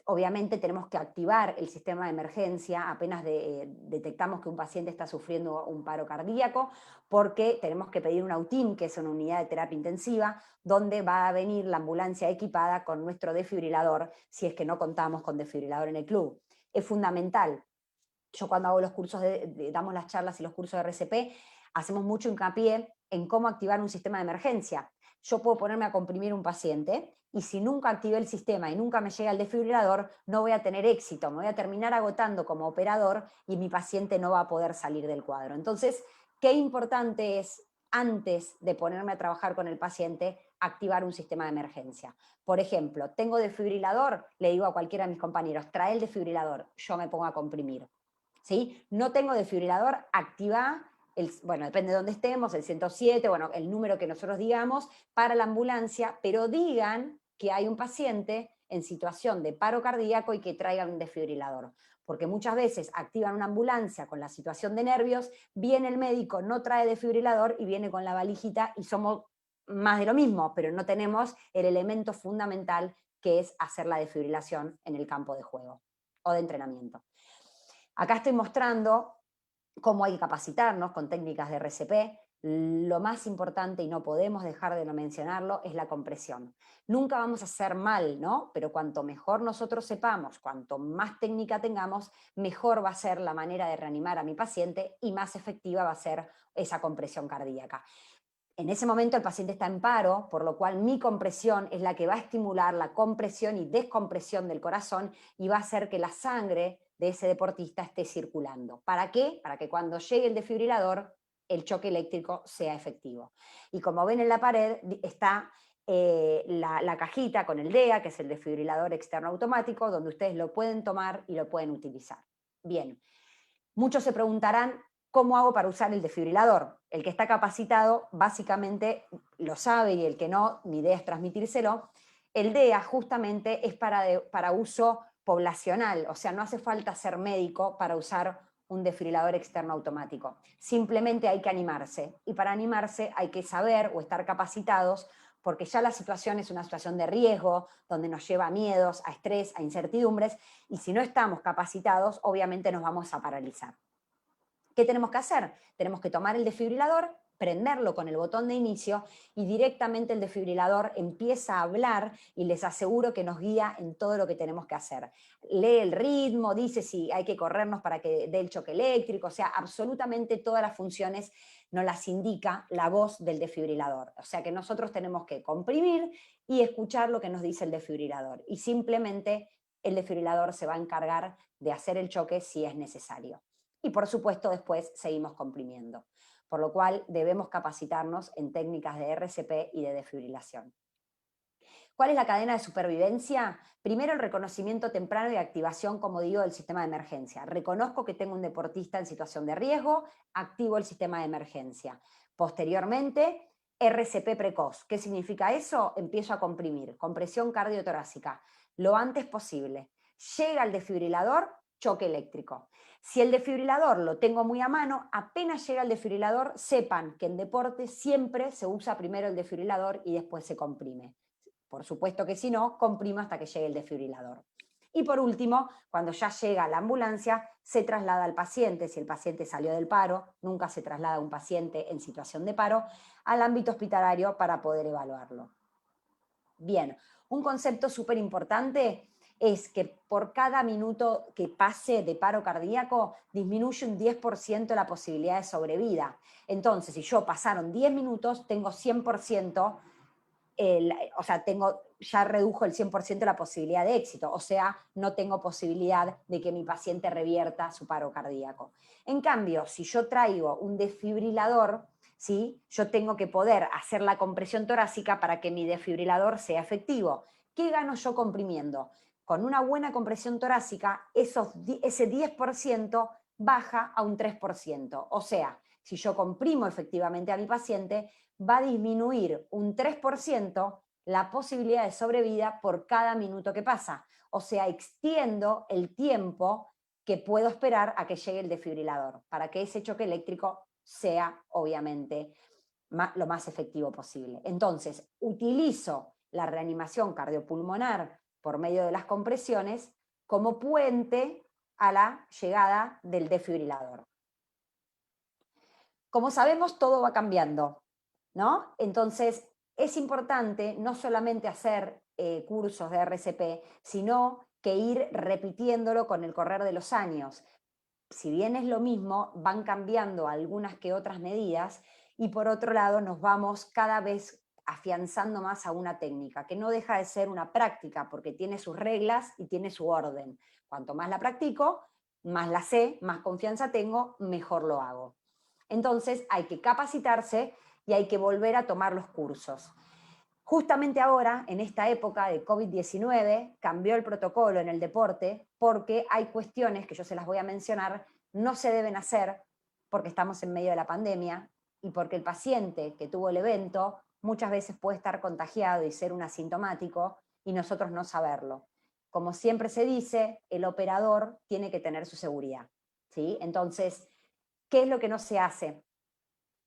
Obviamente tenemos que activar el sistema de emergencia apenas detectamos que un paciente está sufriendo un paro cardíaco, porque tenemos que pedir una UTIM, que es una unidad de terapia intensiva, donde va a venir la ambulancia equipada con nuestro desfibrilador, si es que no contamos con desfibrilador en el club. Es fundamental. Yo cuando hago los cursos, damos las charlas y los cursos de RCP, hacemos mucho hincapié en cómo activar un sistema de emergencia. Yo puedo ponerme a comprimir un paciente y si nunca activé el sistema y nunca me llega el desfibrilador, no voy a tener éxito, me voy a terminar agotando como operador y mi paciente no va a poder salir del cuadro. Entonces, qué importante es, antes de ponerme a trabajar con el paciente, activar un sistema de emergencia. Por ejemplo, tengo desfibrilador, le digo a cualquiera de mis compañeros, trae el desfibrilador, yo me pongo a comprimir. ¿Sí? No tengo desfibrilador, activa bueno, depende de dónde estemos, el 107, bueno, el número que nosotros digamos para la ambulancia, pero digan que hay un paciente en situación de paro cardíaco y que traigan un desfibrilador. Porque muchas veces activan una ambulancia con la situación de nervios, viene el médico, no trae desfibrilador y viene con la valijita y somos más de lo mismo, pero no tenemos el elemento fundamental que es hacer la desfibrilación en el campo de juego o de entrenamiento. Acá estoy mostrando cómo hay que capacitarnos con técnicas de RCP. Lo más importante, y no podemos dejar de no mencionarlo, es la compresión. Nunca vamos a hacer mal, ¿no? Pero cuanto mejor nosotros sepamos, cuanto más técnica tengamos, mejor va a ser la manera de reanimar a mi paciente y más efectiva va a ser esa compresión cardíaca. En ese momento el paciente está en paro, por lo cual mi compresión es la que va a estimular la compresión y descompresión del corazón y va a hacer que la sangre de ese deportista esté circulando. ¿Para qué? Para que cuando llegue el desfibrilador, el choque eléctrico sea efectivo. Y como ven en la pared está la cajita con el DEA, que es el desfibrilador externo automático, donde ustedes lo pueden tomar y lo pueden utilizar. Bien, muchos se preguntarán, ¿cómo hago para usar el desfibrilador? El que está capacitado básicamente lo sabe y el que no, mi idea es transmitírselo. El DEA justamente es para uso poblacional, o sea, no hace falta ser médico para usar un desfibrilador externo automático. Simplemente hay que animarse y para animarse hay que saber o estar capacitados porque ya la situación es una situación de riesgo, donde nos lleva a miedos, a estrés, a incertidumbres, y si no estamos capacitados, obviamente nos vamos a paralizar. ¿Qué tenemos que hacer? Tenemos que tomar el desfibrilador, prenderlo con el botón de inicio y directamente el desfibrilador empieza a hablar y les aseguro que nos guía en todo lo que tenemos que hacer. Lee el ritmo, dice si hay que corrernos para que dé el choque eléctrico, o sea, absolutamente todas las funciones nos las indica la voz del desfibrilador. O sea que nosotros tenemos que comprimir y escuchar lo que nos dice el desfibrilador y simplemente el desfibrilador se va a encargar de hacer el choque si es necesario. Y por supuesto después seguimos comprimiendo, por lo cual debemos capacitarnos en técnicas de RCP y de desfibrilación. ¿Cuál es la cadena de supervivencia? Primero, el reconocimiento temprano y activación, como digo, del sistema de emergencia. Reconozco que tengo un deportista en situación de riesgo, activo el sistema de emergencia. Posteriormente, RCP precoz. ¿Qué significa eso? Empiezo a comprimir, compresión cardiotorácica, lo antes posible. Llega el desfibrilador, choque eléctrico. Si el desfibrilador lo tengo muy a mano, apenas llega el desfibrilador, sepan que en deporte siempre se usa primero el desfibrilador y después se comprime. Por supuesto que si no, comprimo hasta que llegue el desfibrilador. Y por último, cuando ya llega la ambulancia, se traslada al paciente, si el paciente salió del paro, nunca se traslada a un paciente en situación de paro, al ámbito hospitalario para poder evaluarlo. Bien, un concepto súper importante es que por cada minuto que pase de paro cardíaco disminuye un 10% la posibilidad de sobrevida. Entonces, si yo pasaron 10 minutos, tengo 100%, o sea, ya redujo el 100% la posibilidad de éxito, o sea, no tengo posibilidad de que mi paciente revierta su paro cardíaco. En cambio, si yo traigo un desfibrilador, ¿sí? Yo tengo que poder hacer la compresión torácica para que mi desfibrilador sea efectivo. ¿Qué gano yo comprimiendo? Con una buena compresión torácica, ese 10% baja a un 3%. O sea, si yo comprimo efectivamente a mi paciente, va a disminuir un 3% la posibilidad de sobrevida por cada minuto que pasa. O sea, extiendo el tiempo que puedo esperar a que llegue el desfibrilador, para que ese choque eléctrico sea, obviamente, lo más efectivo posible. Entonces, utilizo la reanimación cardiopulmonar por medio de las compresiones como puente a la llegada del desfibrilador. Como sabemos, todo va cambiando, ¿no? Entonces, es importante no solamente hacer cursos de RCP, sino que ir repitiéndolo con el correr de los años. Si bien es lo mismo, van cambiando algunas que otras medidas y por otro lado nos vamos cada vez afianzando más a una técnica, que no deja de ser una práctica, porque tiene sus reglas y tiene su orden. Cuanto más la practico, más la sé, más confianza tengo, mejor lo hago. Entonces hay que capacitarse y hay que volver a tomar los cursos. Justamente ahora, en esta época de COVID-19, cambió el protocolo en el deporte porque hay cuestiones que yo se las voy a mencionar, no se deben hacer porque estamos en medio de la pandemia y porque el paciente que tuvo el evento muchas veces puede estar contagiado y ser un asintomático y nosotros no saberlo. Como siempre se dice, el operador tiene que tener su seguridad, ¿sí? Entonces, ¿qué es lo que no se hace?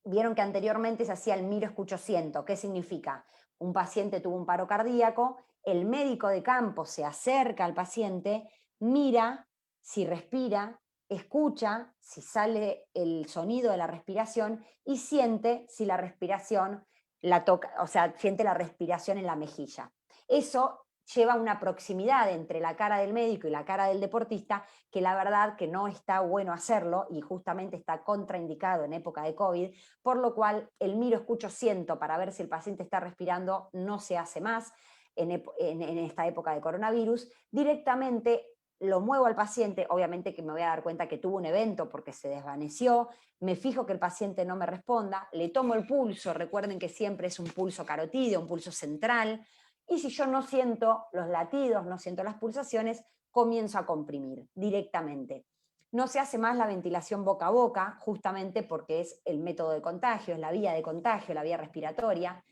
Vieron que anteriormente se hacía el miro, escucho, siento. ¿Qué significa? Un paciente tuvo un paro cardíaco, el médico de campo se acerca al paciente, mira si respira, escucha si sale el sonido de la respiración y siente si la respiración la toca, o sea, siente la respiración en la mejilla. Eso lleva una proximidad entre la cara del médico y la cara del deportista que la verdad que no está bueno hacerlo y justamente está contraindicado en época de COVID, por lo cual el miro, escucho, siento para ver si el paciente está respirando no se hace más en esta época de coronavirus. Directamente lo muevo al paciente, obviamente que me voy a dar cuenta que tuvo un evento porque se desvaneció, me fijo que el paciente no me responda, le tomo el pulso, recuerden que siempre es un pulso carotídeo, un pulso central, y si yo no siento los latidos, no siento las pulsaciones, comienzo a comprimir directamente. No se hace más la ventilación boca a boca, justamente porque es el método de contagio, es la vía de contagio, la vía respiratoria.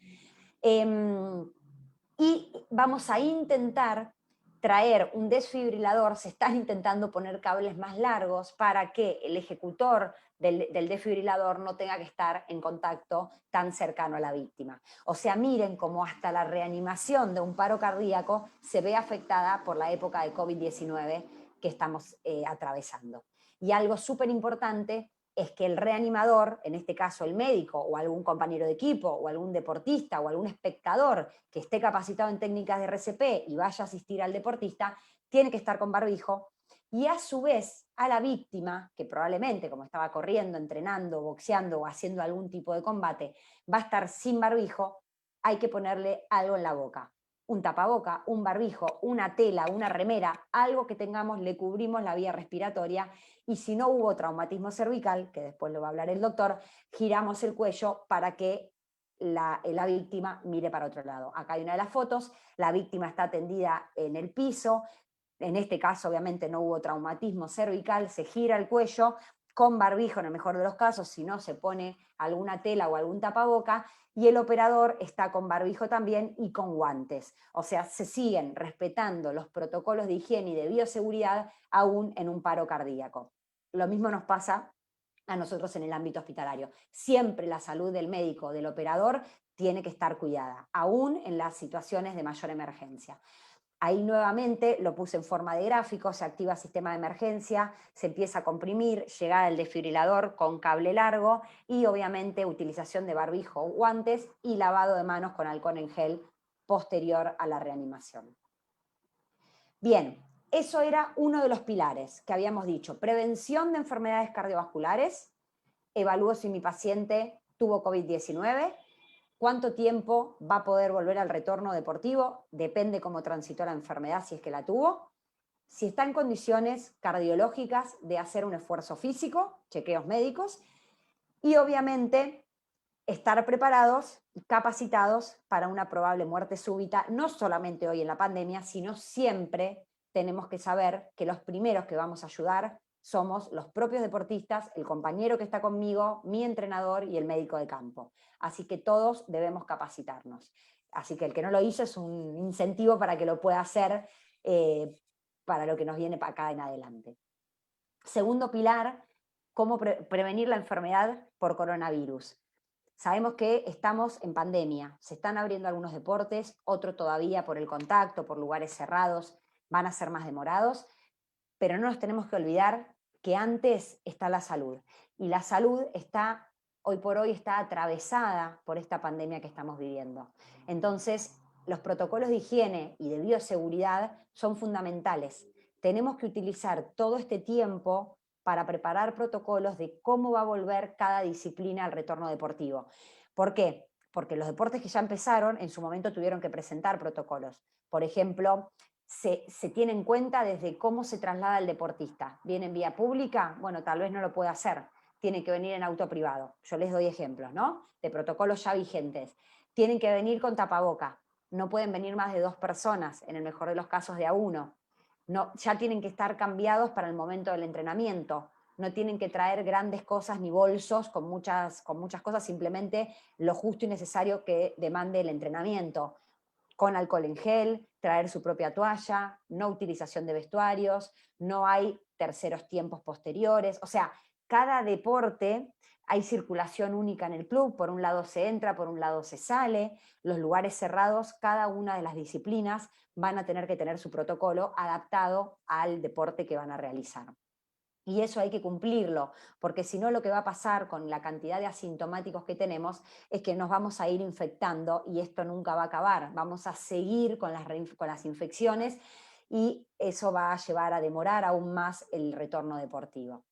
Y vamos a intentar traer un desfibrilador, se están intentando poner cables más largos para que el ejecutor del desfibrilador no tenga que estar en contacto tan cercano a la víctima. O sea, miren cómo hasta la reanimación de un paro cardíaco se ve afectada por la época de COVID-19 que estamos atravesando. Y algo súper importante es que el reanimador, en este caso el médico o algún compañero de equipo o algún deportista o algún espectador que esté capacitado en técnicas de RCP y vaya a asistir al deportista, tiene que estar con barbijo y a su vez a la víctima, que probablemente como estaba corriendo, entrenando, boxeando o haciendo algún tipo de combate, va a estar sin barbijo, hay que ponerle algo en la boca. Un tapaboca, un barbijo, una tela, una remera, algo que tengamos, le cubrimos la vía respiratoria y si no hubo traumatismo cervical, que después lo va a hablar el doctor, giramos el cuello para que la víctima mire para otro lado. Acá hay una de las fotos, la víctima está tendida en el piso, en este caso obviamente no hubo traumatismo cervical, se gira el cuello, con barbijo en el mejor de los casos, si no se pone alguna tela o algún tapaboca, y el operador está con barbijo también y con guantes. O sea, se siguen respetando los protocolos de higiene y de bioseguridad aún en un paro cardíaco. Lo mismo nos pasa a nosotros en el ámbito hospitalario. Siempre la salud del médico, del operador, tiene que estar cuidada, aún en las situaciones de mayor emergencia. Ahí nuevamente lo puse en forma de gráfico, se activa el sistema de emergencia, se empieza a comprimir, llegada el desfibrilador con cable largo y obviamente utilización de barbijo o guantes y lavado de manos con alcohol en gel posterior a la reanimación. Bien, eso era uno de los pilares que habíamos dicho, prevención de enfermedades cardiovasculares, evalúo si mi paciente tuvo COVID-19, ¿cuánto tiempo va a poder volver al retorno deportivo? Depende cómo transitó la enfermedad, si es que la tuvo. Si está en condiciones cardiológicas de hacer un esfuerzo físico, chequeos médicos, y obviamente estar preparados y capacitados para una probable muerte súbita, no solamente hoy en la pandemia, sino siempre tenemos que saber que los primeros que vamos a ayudar somos los propios deportistas, el compañero que está conmigo, mi entrenador y el médico de campo. Así que todos debemos capacitarnos. Así que el que no lo hizo es un incentivo para que lo pueda hacer para lo que nos viene para acá en adelante. Segundo pilar, cómo prevenir la enfermedad por coronavirus. Sabemos que estamos en pandemia, se están abriendo algunos deportes, otros todavía por el contacto, por lugares cerrados, van a ser más demorados, pero no nos tenemos que olvidar que antes está la salud. Y la salud está, hoy por hoy, está atravesada por esta pandemia que estamos viviendo. Entonces, los protocolos de higiene y de bioseguridad son fundamentales. Tenemos que utilizar todo este tiempo para preparar protocolos de cómo va a volver cada disciplina al retorno deportivo. ¿Por qué? Porque los deportes que ya empezaron en su momento tuvieron que presentar protocolos. Por ejemplo, se tiene en cuenta desde cómo se traslada el deportista. ¿Viene en vía pública? Bueno, tal vez no lo puede hacer. Tiene que venir en auto privado. Yo les doy ejemplos, ¿no? De protocolos ya vigentes. Tienen que venir con tapaboca. No pueden venir más de 2 personas, en el mejor de los casos de a 1. No, ya tienen que estar cambiados para el momento del entrenamiento. No tienen que traer grandes cosas ni bolsos con muchas cosas, simplemente lo justo y necesario que demande el entrenamiento. Con alcohol en gel, traer su propia toalla, no utilización de vestuarios, no hay terceros tiempos posteriores. O sea, cada deporte hay circulación única en el club, por un lado se entra, por un lado se sale, los lugares cerrados, cada una de las disciplinas van a tener que tener su protocolo adaptado al deporte que van a realizar. Y eso hay que cumplirlo, porque si no lo que va a pasar con la cantidad de asintomáticos que tenemos es que nos vamos a ir infectando y esto nunca va a acabar. Vamos a seguir con las infecciones y eso va a llevar a demorar aún más el retorno deportivo.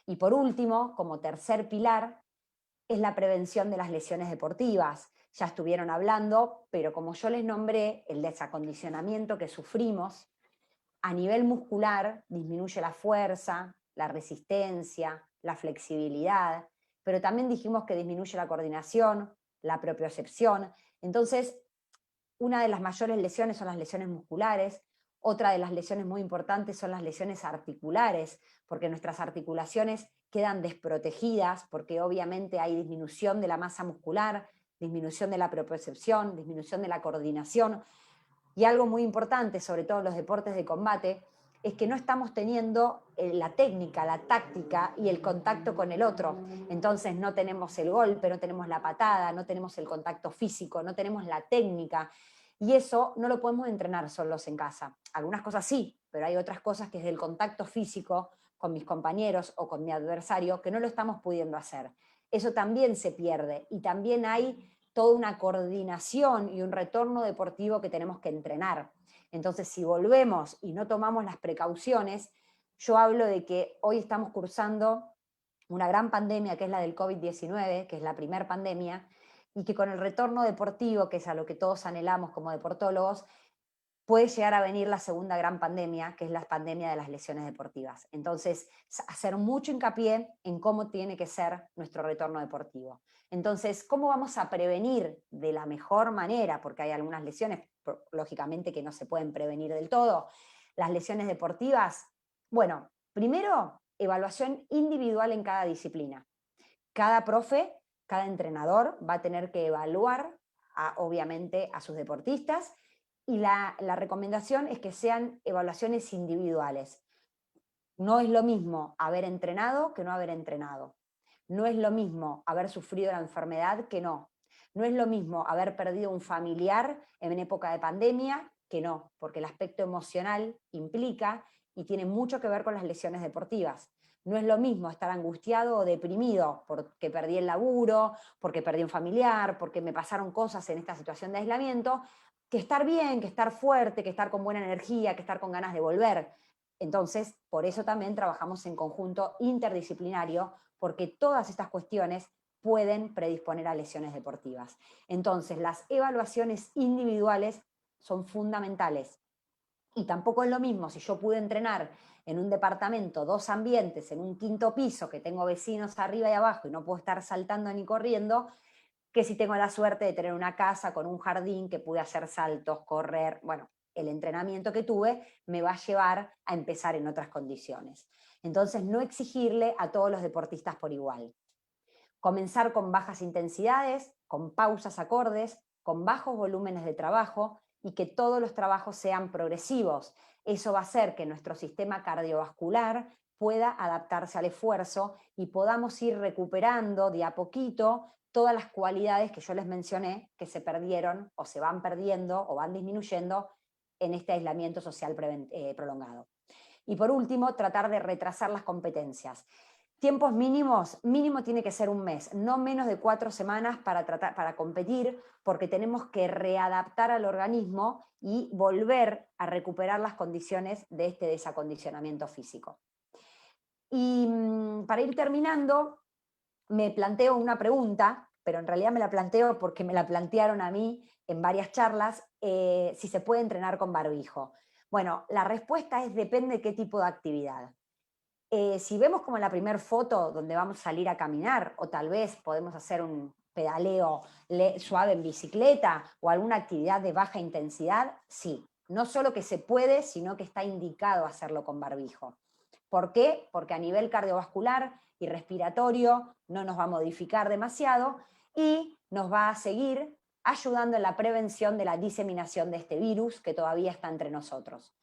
Y por último, como tercer pilar, es la prevención de las lesiones deportivas. Ya estuvieron hablando, pero como yo les nombré, el desacondicionamiento que sufrimos a nivel muscular disminuye la fuerza, la resistencia, la flexibilidad, pero también dijimos que disminuye la coordinación, la propiocepción. Entonces, una de las mayores lesiones son las lesiones musculares, otra de las lesiones muy importantes son las lesiones articulares, porque nuestras articulaciones quedan desprotegidas, porque obviamente hay disminución de la masa muscular, disminución de la propiocepción, disminución de la coordinación. Y algo muy importante, sobre todo en los deportes de combate, es que no estamos teniendo la técnica, la táctica y el contacto con el otro. Entonces no tenemos el golpe, no tenemos la patada, no tenemos el contacto físico, no tenemos la técnica. Y eso no lo podemos entrenar solos en casa. Algunas cosas sí, pero hay otras cosas que es del contacto físico con mis compañeros o con mi adversario que no lo estamos pudiendo hacer. Eso también se pierde y también hay toda una coordinación y un retorno deportivo que tenemos que entrenar. Entonces, si volvemos y no tomamos las precauciones, yo hablo de que hoy estamos cursando una gran pandemia que es la del COVID-19, que es la primer pandemia, y que con el retorno deportivo, que es a lo que todos anhelamos como deportólogos, puede llegar a venir la segunda gran pandemia, que es la pandemia de las lesiones deportivas. Entonces, hacer mucho hincapié en cómo tiene que ser nuestro retorno deportivo. Entonces, ¿cómo vamos a prevenir de la mejor manera? Porque hay algunas lesiones, lógicamente, que no se pueden prevenir del todo. Las lesiones deportivas, bueno, primero evaluación individual en cada disciplina. Cada profe, cada entrenador va a tener que evaluar, obviamente, a sus deportistas, y la recomendación es que sean evaluaciones individuales. No es lo mismo haber entrenado que no haber entrenado. No es lo mismo haber sufrido la enfermedad que no. No es lo mismo haber perdido un familiar en época de pandemia que no, porque el aspecto emocional implica y tiene mucho que ver con las lesiones deportivas. No es lo mismo estar angustiado o deprimido porque perdí el laburo, porque perdí un familiar, porque me pasaron cosas en esta situación de aislamiento, que estar bien, que estar fuerte, que estar con buena energía, que estar con ganas de volver. Entonces, por eso también trabajamos en conjunto interdisciplinario, porque todas estas cuestiones pueden predisponer a lesiones deportivas. Entonces, las evaluaciones individuales son fundamentales. Y tampoco es lo mismo si yo pude entrenar en un departamento, 2 ambientes, en un 5.º piso, que tengo vecinos arriba y abajo y no puedo estar saltando ni corriendo, que si tengo la suerte de tener una casa con un jardín que pude hacer saltos, correr. Bueno, el entrenamiento que tuve me va a llevar a empezar en otras condiciones. Entonces, no exigirle a todos los deportistas por igual. Comenzar con bajas intensidades, con pausas acordes, con bajos volúmenes de trabajo y que todos los trabajos sean progresivos. Eso va a hacer que nuestro sistema cardiovascular pueda adaptarse al esfuerzo y podamos ir recuperando de a poquito todas las cualidades que yo les mencioné que se perdieron o se van perdiendo o van disminuyendo en este aislamiento social prolongado. Y por último, tratar de retrasar las competencias. Tiempos mínimos, mínimo tiene que ser un mes, no menos de 4 semanas para competir, porque tenemos que readaptar al organismo y volver a recuperar las condiciones de este desacondicionamiento físico. Y para ir terminando, me planteo una pregunta, pero en realidad me la planteo porque me la plantearon a mí en varias charlas, si se puede entrenar con barbijo. Bueno, la respuesta es depende de qué tipo de actividad. Si vemos como en la primera foto donde vamos a salir a caminar, o tal vez podemos hacer un pedaleo suave en bicicleta o alguna actividad de baja intensidad, sí. No solo que se puede, sino que está indicado hacerlo con barbijo. ¿Por qué? Porque a nivel cardiovascular y respiratorio no nos va a modificar demasiado y nos va a seguir ayudando en la prevención de la diseminación de este virus que todavía está entre nosotros.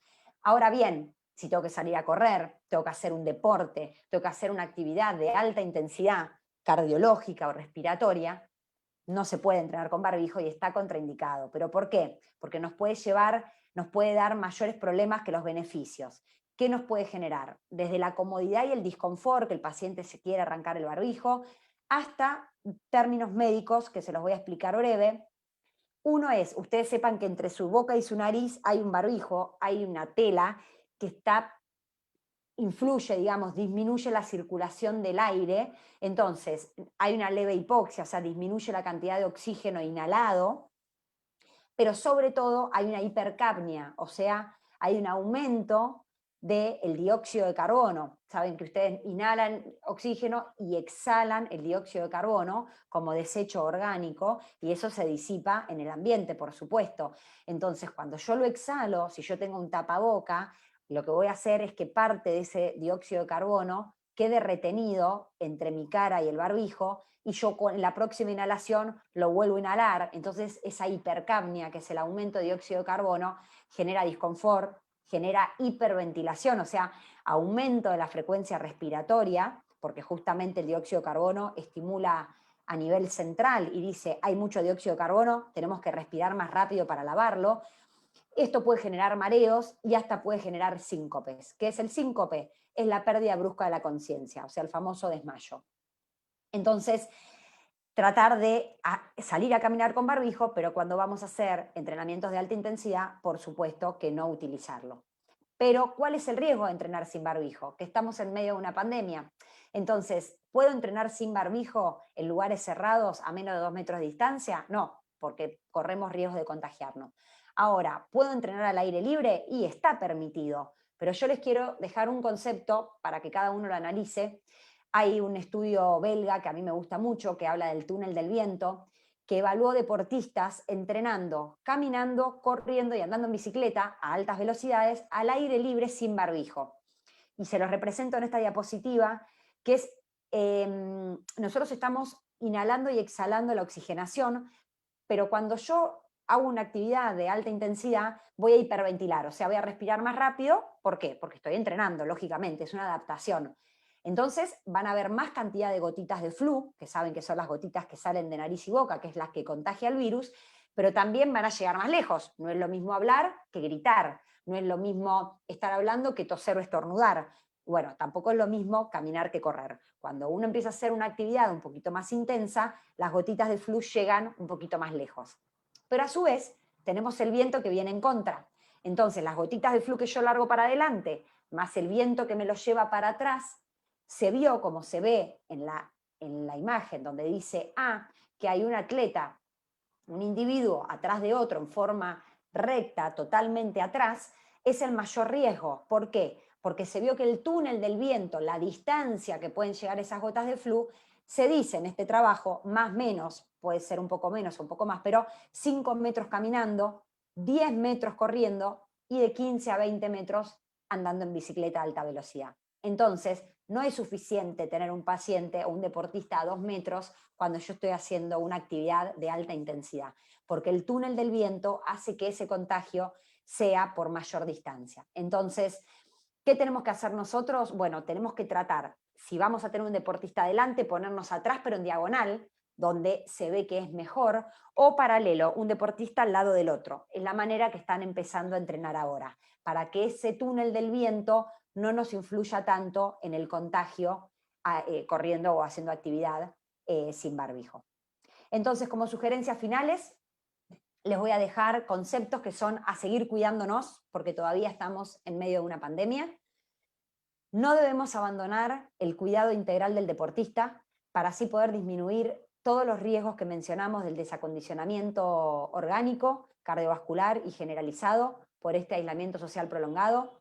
Ahora bien, si tengo que salir a correr, tengo que hacer un deporte, tengo que hacer una actividad de alta intensidad cardiológica o respiratoria, no se puede entrenar con barbijo y está contraindicado. ¿Pero por qué? Porque nos puede dar mayores problemas que los beneficios. ¿Qué nos puede generar? Desde la comodidad y el disconfort, que el paciente se quiere arrancar el barbijo, hasta términos médicos, que se los voy a explicar breve. Uno es, ustedes sepan que entre su boca y su nariz hay un barbijo, hay una tela que influye, digamos, disminuye la circulación del aire, entonces hay una leve hipoxia, o sea, disminuye la cantidad de oxígeno inhalado, pero sobre todo hay una hipercapnia, o sea, hay un aumento del dióxido de carbono. Saben que ustedes inhalan oxígeno y exhalan el dióxido de carbono como desecho orgánico y eso se disipa en el ambiente, por supuesto. Entonces, cuando yo lo exhalo, si yo tengo un tapaboca, lo que voy a hacer es que parte de ese dióxido de carbono quede retenido entre mi cara y el barbijo y yo con la próxima inhalación lo vuelvo a inhalar. Entonces esa hipercapnia, que es el aumento de dióxido de carbono, genera disconfort, genera hiperventilación, o sea, aumento de la frecuencia respiratoria, porque justamente el dióxido de carbono estimula a nivel central y dice, hay mucho dióxido de carbono, tenemos que respirar más rápido para lavarlo. Esto puede generar mareos y hasta puede generar síncopes. ¿Qué es el síncope? Es la pérdida brusca de la conciencia, o sea, el famoso desmayo. Entonces, tratar de salir a caminar con barbijo, pero cuando vamos a hacer entrenamientos de alta intensidad, por supuesto que no utilizarlo. Pero, ¿cuál es el riesgo de entrenar sin barbijo? Que estamos en medio de una pandemia. Entonces, ¿puedo entrenar sin barbijo en lugares cerrados a menos de 2 metros de distancia? No, porque corremos riesgos de contagiarnos. Ahora, ¿puedo entrenar al aire libre? Y está permitido. Pero yo les quiero dejar un concepto para que cada uno lo analice. Hay un estudio belga que a mí me gusta mucho, que habla del túnel del viento, que evaluó deportistas entrenando, caminando, corriendo y andando en bicicleta a altas velocidades al aire libre sin barbijo. y se los represento en esta diapositiva, que es, nosotros estamos inhalando y exhalando la oxigenación, pero cuando yo hago una actividad de alta intensidad, voy a hiperventilar, o sea, voy a respirar más rápido. ¿Por qué? Porque estoy entrenando, lógicamente, es una adaptación. Entonces van a haber más cantidad de gotitas de flu, que saben que son las gotitas que salen de nariz y boca, que es las que contagia el virus, pero también van a llegar más lejos. No es lo mismo hablar que gritar, no es lo mismo estar hablando que toser o estornudar. Bueno, tampoco es lo mismo caminar que correr. Cuando uno empieza a hacer una actividad un poquito más intensa, las gotitas de flu llegan un poquito más lejos. Pero a su vez, tenemos el viento que viene en contra. Entonces, las gotitas de flu que yo largo para adelante, más el viento que me lo lleva para atrás, se vio, como se ve en la imagen donde dice que hay un atleta, un individuo atrás de otro en forma recta, totalmente atrás, es el mayor riesgo. ¿Por qué? Porque se vio que el túnel del viento, la distancia que pueden llegar esas gotas de flu, se dice en este trabajo, más o menos, puede ser un poco menos o un poco más, pero 5 metros caminando, 10 metros corriendo y de 15 a 20 metros andando en bicicleta a alta velocidad. Entonces, no es suficiente tener un paciente o un deportista a 2 metros cuando yo estoy haciendo una actividad de alta intensidad, porque el túnel del viento hace que ese contagio sea por mayor distancia. Entonces, ¿qué tenemos que hacer nosotros? Bueno, tenemos que tratar, si vamos a tener un deportista adelante, ponernos atrás pero en diagonal, donde se ve que es mejor, o paralelo, un deportista al lado del otro. Es la manera que están empezando a entrenar ahora, para que ese túnel del viento no nos influya tanto en el contagio corriendo o haciendo actividad sin barbijo. Entonces, como sugerencias finales, les voy a dejar conceptos que son a seguir cuidándonos, porque todavía estamos en medio de una pandemia. No debemos abandonar el cuidado integral del deportista para así poder disminuir todos los riesgos que mencionamos del desacondicionamiento orgánico, cardiovascular y generalizado por este aislamiento social prolongado.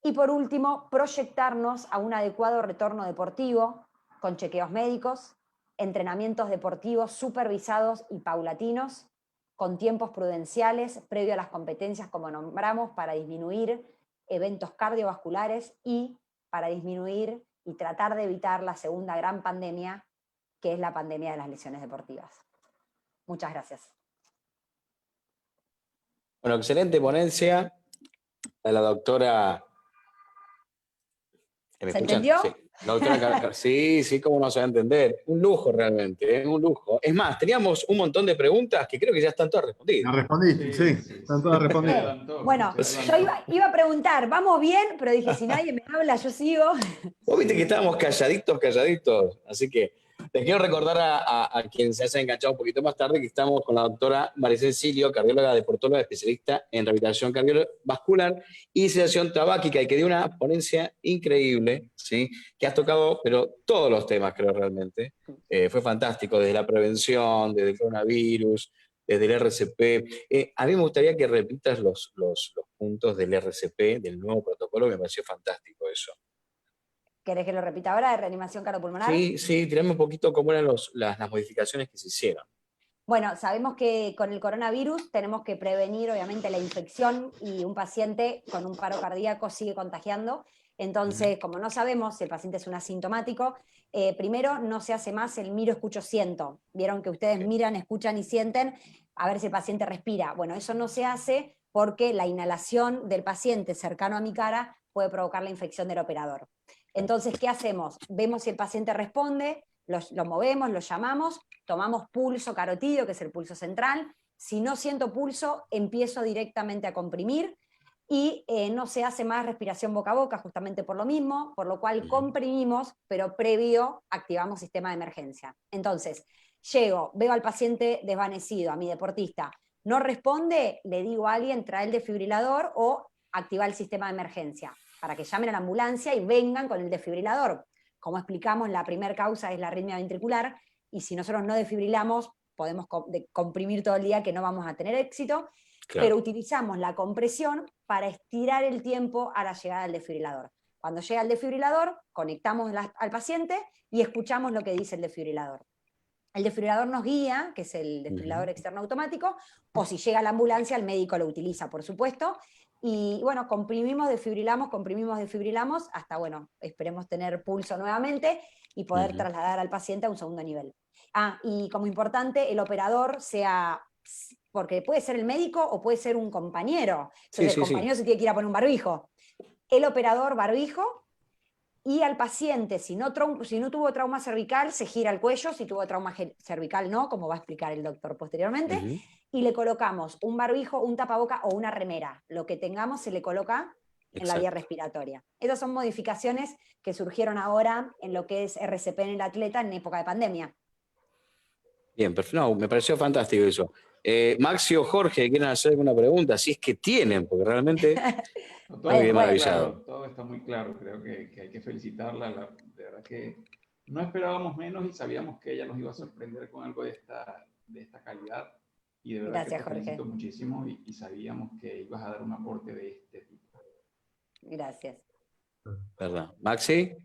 Y por último, proyectarnos a un adecuado retorno deportivo con chequeos médicos, entrenamientos deportivos supervisados y paulatinos, con tiempos prudenciales previo a las competencias, como nombramos, para disminuir eventos cardiovasculares y para disminuir y tratar de evitar la segunda gran pandemia, que es la pandemia de las lesiones deportivas. Muchas gracias. Bueno, excelente ponencia de la doctora. ¿Me ¿Se escuchan? entendió? Sí. La doctora sí, cómo no se va a entender. Un lujo realmente, un lujo. Es más, teníamos un montón de preguntas que creo que ya están todas respondidas. ¿La respondiste? Sí, están todas respondidas. Bueno, yo iba a preguntar, ¿vamos bien? Pero dije, si nadie me habla, yo sigo. Vos viste que estábamos calladitos, así que les quiero recordar a quien se haya enganchado un poquito más tarde que estamos con la doctora Maricel Silio, cardióloga deportóloga, especialista en rehabilitación cardiovascular y sedación tabáquica, y que dio una ponencia increíble, ¿sí? Que has tocado, pero todos los temas, creo, realmente. Fue fantástico, desde la prevención, desde el coronavirus, desde el RCP. A mí me gustaría que repitas los puntos del RCP, del nuevo protocolo, me pareció fantástico eso. ¿Querés que lo repita ahora, de reanimación cardiopulmonar? Sí, tirame un poquito cómo eran las modificaciones que se hicieron. Bueno, sabemos que con el coronavirus tenemos que prevenir, obviamente, la infección, y un paciente con un paro cardíaco sigue contagiando. Entonces, como no sabemos si el paciente es un asintomático, primero no se hace más el miro, escucho, siento. Vieron que ustedes miran, escuchan y sienten a ver si el paciente respira. Bueno, eso no se hace porque la inhalación del paciente cercano a mi cara puede provocar la infección del operador. Entonces, ¿qué hacemos? Vemos si el paciente responde, lo movemos, lo llamamos, tomamos pulso carotídeo, que es el pulso central. Si no siento pulso, empiezo directamente a comprimir, y no se hace más respiración boca a boca, justamente por lo mismo, por lo cual comprimimos, pero previo activamos sistema de emergencia. Entonces, llego, veo al paciente desvanecido, a mi deportista, no responde, le digo a alguien, trae el desfibrilador o activa el sistema de emergencia, para que llamen a la ambulancia y vengan con el desfibrilador. Como explicamos, la primera causa es la arritmia ventricular, y si nosotros no desfibrilamos, podemos comprimir todo el día, que no vamos a tener éxito, claro. Pero utilizamos la compresión para estirar el tiempo a la llegada del desfibrilador. Cuando llega el desfibrilador, conectamos al paciente y escuchamos lo que dice el desfibrilador. el desfibrilador nos guía, que es el desfibrilador externo automático, o si llega la ambulancia, el médico lo utiliza, por supuesto. Y bueno, comprimimos, desfibrilamos, hasta, bueno, esperemos tener pulso nuevamente y poder trasladar al paciente a un segundo nivel. Y como importante, el operador sea, porque puede ser el médico o puede ser un compañero. Entonces el compañero se tiene que ir a poner un barbijo. El operador, barbijo, y al paciente, si no tuvo trauma cervical, se gira el cuello, si tuvo trauma cervical no, como va a explicar el doctor posteriormente, y le colocamos un barbijo, un tapaboca o una remera. Lo que tengamos se le coloca en la vía respiratoria. Esas son modificaciones que surgieron ahora en lo que es RCP en el atleta en época de pandemia. Bien, perfecto. No, me pareció fantástico eso. Maxi o Jorge, ¿quieren hacer alguna pregunta? Si es que tienen, porque realmente todo bien maravillado. Todo está muy claro, creo que hay que felicitarla. De verdad que no esperábamos menos y sabíamos que ella nos iba a sorprender con algo de esta calidad. Y de verdad Gracias, que te felicito Jorge. muchísimo y sabíamos que ibas a dar un aporte de este tipo. Gracias. ¿Verdad? ¿Maxi?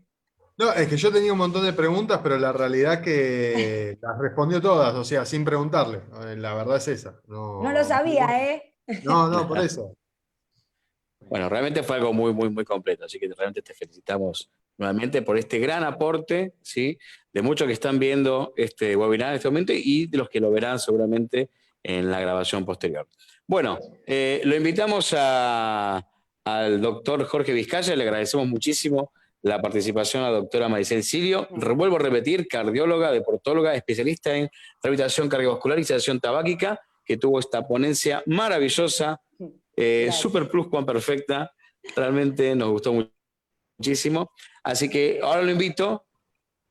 No, es que yo tenía un montón de preguntas, pero la realidad que las respondió todas, o sea, sin preguntarle. La verdad es esa. No lo sabía, ¿eh? No, por eso. Bueno, realmente fue algo muy, muy, muy completo, así que realmente te felicitamos nuevamente por este gran aporte, ¿sí? De muchos que están viendo este webinar en este momento y de los que lo verán seguramente en la grabación posterior. Bueno, lo invitamos al doctor Jorge Vizcaya, le agradecemos muchísimo la participación a la doctora Maricel Sirio. Vuelvo a repetir, cardióloga, deportóloga, especialista en rehabilitación cardiovascular y sedación tabáquica, que tuvo esta ponencia maravillosa, super plus cuan perfecta, realmente nos gustó muchísimo. Así que ahora lo invito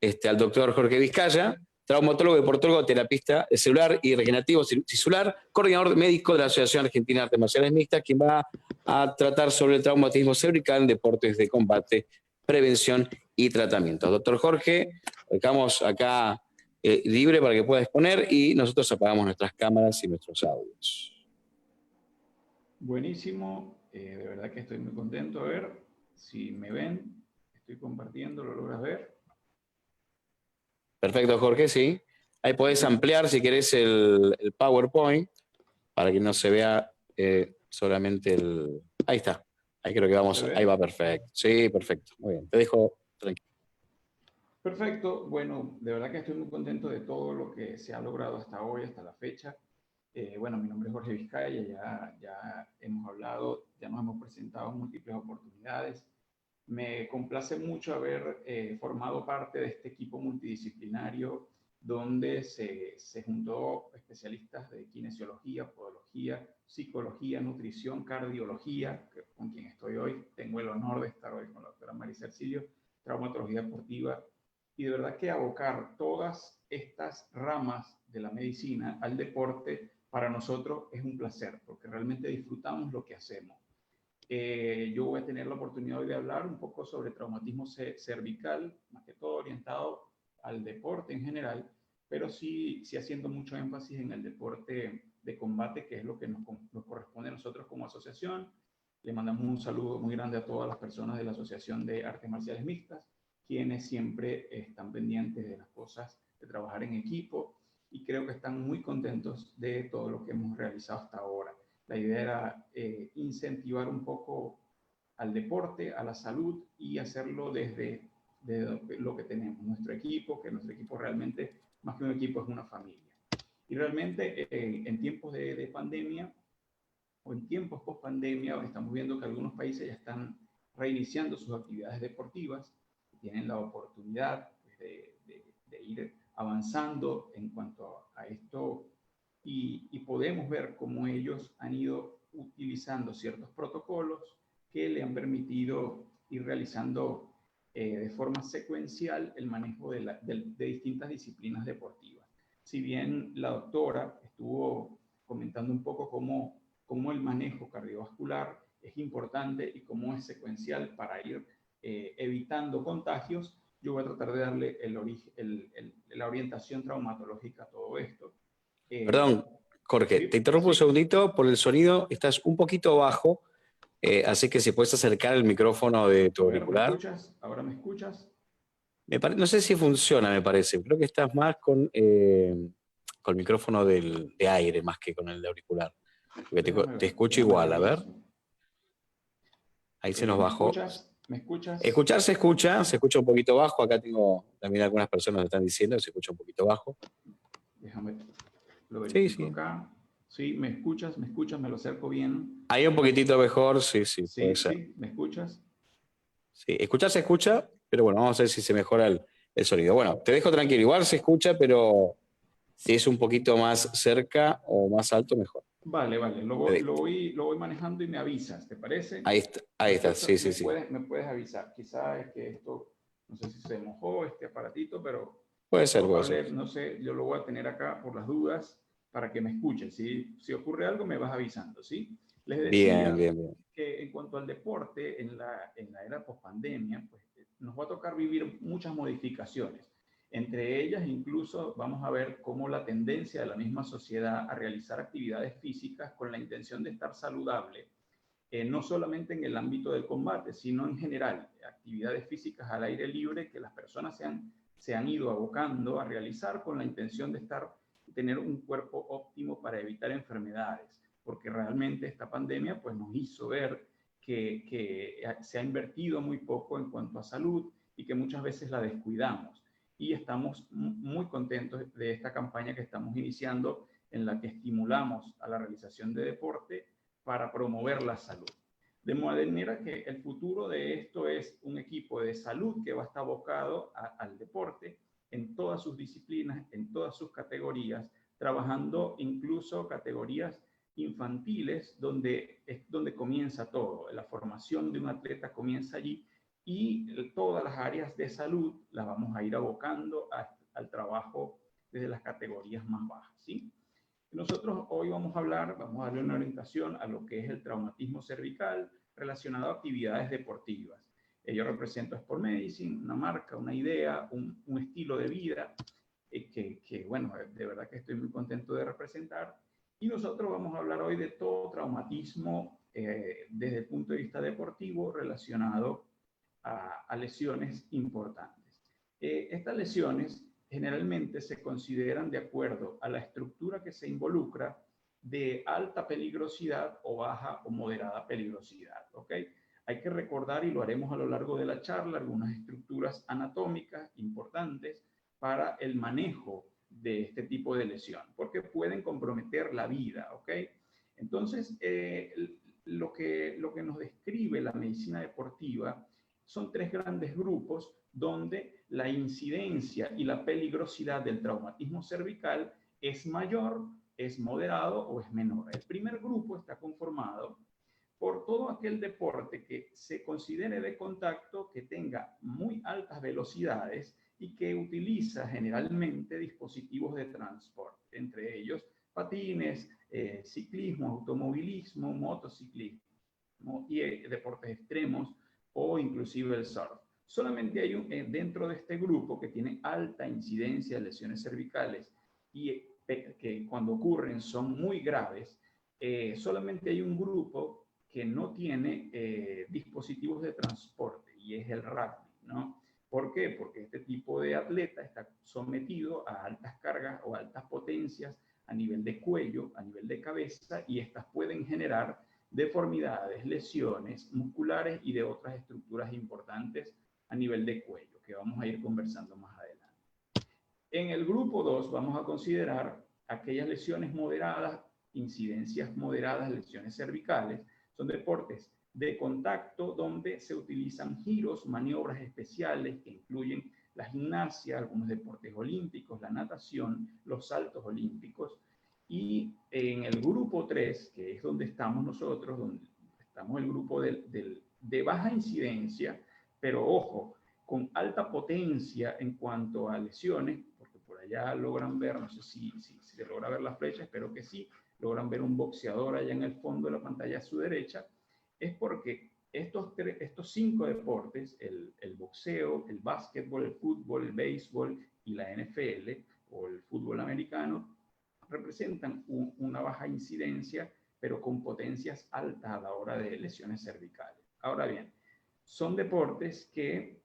al doctor Jorge Vizcaya, traumatólogo, deportólogo, terapista celular y regenerativo tisular, coordinador médico de la Asociación Argentina de Artes Marciales Mixtas, quien va a tratar sobre el traumatismo cervical en deportes de combate, prevención y tratamiento. Doctor Jorge, dejamos acá libre para que pueda exponer y nosotros apagamos nuestras cámaras y nuestros audios. Buenísimo, de verdad que estoy muy contento. A ver si me ven, estoy compartiendo, ¿lo logras ver? Perfecto, Jorge, sí. Ahí podés ampliar si querés el PowerPoint para que no se vea solamente el... Ahí está, ahí creo que vamos, ahí va perfecto. Sí, perfecto, muy bien, te dejo tranquilo. Perfecto, bueno, de verdad que estoy muy contento de todo lo que se ha logrado hasta hoy, hasta la fecha. Bueno, mi nombre es Jorge Vizcaya, ya hemos hablado, ya nos hemos presentado en múltiples oportunidades. Me complace mucho haber formado parte de este equipo multidisciplinario donde se juntó especialistas de kinesiología, podología, psicología, nutrición, cardiología, con quien estoy hoy. Tengo el honor de estar hoy con la doctora Maricel Sirio, traumatología deportiva. Y de verdad que abocar todas estas ramas de la medicina al deporte para nosotros es un placer, porque realmente disfrutamos lo que hacemos. Yo voy a tener la oportunidad hoy de hablar un poco sobre traumatismo cervical, más que todo orientado al deporte en general, pero sí haciendo mucho énfasis en el deporte de combate, que es lo que nos corresponde a nosotros como asociación. Le mandamos un saludo muy grande a todas las personas de la Asociación de Artes Marciales Mixtas, quienes siempre están pendientes de las cosas, de trabajar en equipo, y creo que están muy contentos de todo lo que hemos realizado hasta ahora. La idea era incentivar un poco al deporte, a la salud y hacerlo desde lo que tenemos, nuestro equipo, que nuestro equipo realmente, más que un equipo, es una familia. Y realmente en tiempos de pandemia o en tiempos post pandemia, estamos viendo que algunos países ya están reiniciando sus actividades deportivas, tienen la oportunidad de ir avanzando en cuanto a esto. Y podemos ver cómo ellos han ido utilizando ciertos protocolos que le han permitido ir realizando de forma secuencial el manejo de distintas disciplinas deportivas. Si bien la doctora estuvo comentando un poco cómo el manejo cardiovascular es importante y cómo es secuencial para ir evitando contagios, yo voy a tratar de darle la orientación traumatológica a todo esto. Perdón, Jorge, ¿sí? te interrumpo un segundito por el sonido, estás un poquito bajo, así que si puedes acercar el micrófono de tu auricular. ¿Ahora me escuchas? No sé si funciona, me parece. Creo que estás más con el micrófono de aire más que con el de auricular. Porque Déjame te ver, escucho déjame igual, a ver. reviso. Ahí se nos ¿Me bajó. escuchas? ¿Me escuchas? Escuchar se escucha un poquito bajo. Acá tengo también algunas personas que están diciendo que se escucha un poquito bajo. Déjame, lo Sí, verifico sí. acá. Sí, ¿me escuchas? ¿Me escuchas? ¿Me lo acerco bien? Ahí un poquitito mejor, sí, sí, puede Sí, ser. sí, ¿me escuchas? Sí, escuchar se escucha, pero bueno, vamos a ver si se mejora el sonido. Bueno, te dejo tranquilo, igual se escucha, pero si es un poquito más cerca o más alto, mejor. Vale, vale, Te dejo. lo voy manejando y me avisas, ¿te parece? Ahí está, sí, sí, sí. Me puedes avisar. Quizás es que esto, no sé si se mojó este aparatito, pero Puede es ser, puede ser. probable, no sé, yo lo voy a tener acá por las dudas para que me escuchen. Si ocurre algo, me vas avisando, ¿sí? Les Bien, decía bien, bien. que en cuanto al deporte, en la era post-pandemia, pues nos va a tocar vivir muchas modificaciones. Entre ellas, incluso vamos a ver cómo la tendencia de la misma sociedad a realizar actividades físicas con la intención de estar saludable, no solamente en el ámbito del combate, sino en general, actividades físicas al aire libre que las personas se han ido abocando a realizar con la intención de tener un cuerpo óptimo para evitar enfermedades, porque realmente esta pandemia pues, nos hizo ver que se ha invertido muy poco en cuanto a salud y que muchas veces la descuidamos. Y estamos muy contentos de esta campaña que estamos iniciando en la que estimulamos a la realización de deporte para promover la salud. De manera que el futuro de esto es un equipo de salud que va a estar abocado al deporte en todas sus disciplinas, en todas sus categorías, trabajando incluso categorías infantiles donde comienza todo. La formación de un atleta comienza allí y todas las áreas de salud las vamos a ir abocando al trabajo desde las categorías más bajas, ¿sí? Nosotros hoy vamos a darle una orientación a lo que es el traumatismo cervical relacionado a actividades deportivas. Yo represento Sport Medicine, una marca, una idea, un estilo de vida bueno, de verdad que estoy muy contento de representar. Y nosotros vamos a hablar hoy de todo traumatismo desde el punto de vista deportivo relacionado a lesiones importantes. Estas lesiones generalmente se consideran de acuerdo a la estructura que se involucra de alta peligrosidad o baja o moderada peligrosidad, ¿ok? Hay que recordar, y lo haremos a lo largo de la charla, algunas estructuras anatómicas importantes para el manejo de este tipo de lesión, porque pueden comprometer la vida, ¿ok? Entonces, lo que nos describe la medicina deportiva son tres grandes grupos donde la incidencia y la peligrosidad del traumatismo cervical es mayor, es moderado o es menor. El primer grupo está conformado por todo aquel deporte que se considere de contacto, que tenga muy altas velocidades y que utiliza generalmente dispositivos de transporte, entre ellos patines, ciclismo, automovilismo, motociclismo y deportes extremos o inclusive el surf. Solamente hay dentro de este grupo que tiene alta incidencia de lesiones cervicales y que cuando ocurren son muy graves, solamente hay un grupo que no tiene dispositivos de transporte y es el rugby, ¿no? ¿Por qué? Porque este tipo de atleta está sometido a altas cargas o altas potencias a nivel de cuello, a nivel de cabeza, y estas pueden generar deformidades, lesiones musculares y de otras estructuras importantes a nivel de cuello, que vamos a ir conversando más adelante. En el grupo 2 vamos a considerar aquellas lesiones moderadas, incidencias moderadas, lesiones cervicales. Son deportes de contacto donde se utilizan giros, maniobras especiales que incluyen la gimnasia, algunos deportes olímpicos, la natación, los saltos olímpicos. Y en el grupo 3, que es donde estamos nosotros, donde estamos el grupo de baja incidencia, pero ojo, con alta potencia en cuanto a lesiones, porque por allá logran ver, no sé si se logra ver la flecha, espero que sí, logran ver un boxeador allá en el fondo de la pantalla a su derecha, es porque estos 5 deportes, el boxeo, el básquetbol, el fútbol, el béisbol y la NFL o el fútbol americano, representan una baja incidencia, pero con potencias altas a la hora de lesiones cervicales. Ahora bien, son deportes que,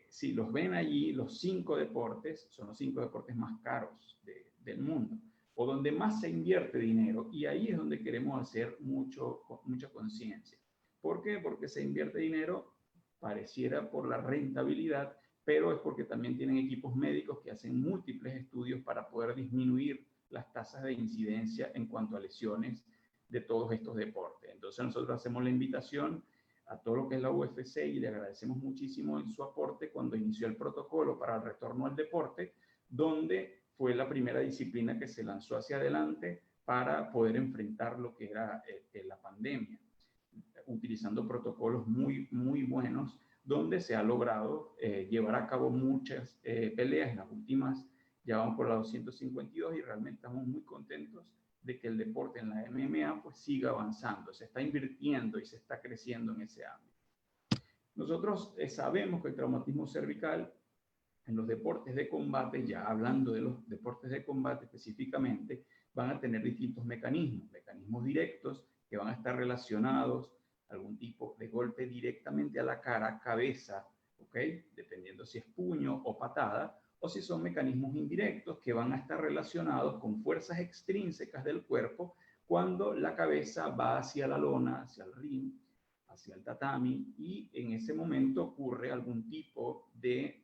si los ven allí, los 5 deportes, son los 5 deportes más caros del mundo, o donde más se invierte dinero, y ahí es donde queremos hacer mucha conciencia. ¿Por qué? Porque se invierte dinero, pareciera por la rentabilidad, pero es porque también tienen equipos médicos que hacen múltiples estudios para poder disminuir las tasas de incidencia en cuanto a lesiones de todos estos deportes. Entonces nosotros hacemos la invitación a todo lo que es la UFC y le agradecemos muchísimo en su aporte cuando inició el protocolo para el retorno al deporte, donde fue la primera disciplina que se lanzó hacia adelante para poder enfrentar lo que era la pandemia, utilizando protocolos muy, muy buenos, donde se ha logrado llevar a cabo muchas peleas. Las últimas ya van por la 252 y realmente estamos muy contentos de que el deporte en la MMA pues siga avanzando, se está invirtiendo y se está creciendo en ese ámbito. Nosotros sabemos que el traumatismo cervical en los deportes de combate, ya hablando de los deportes de combate específicamente, van a tener distintos mecanismos directos que van a estar relacionados a algún tipo de golpe directamente a la cara, cabeza, ¿ok? Dependiendo si es puño o patada, o si son mecanismos indirectos que van a estar relacionados con fuerzas extrínsecas del cuerpo cuando la cabeza va hacia la lona, hacia el ring, hacia el tatami, y en ese momento ocurre algún tipo de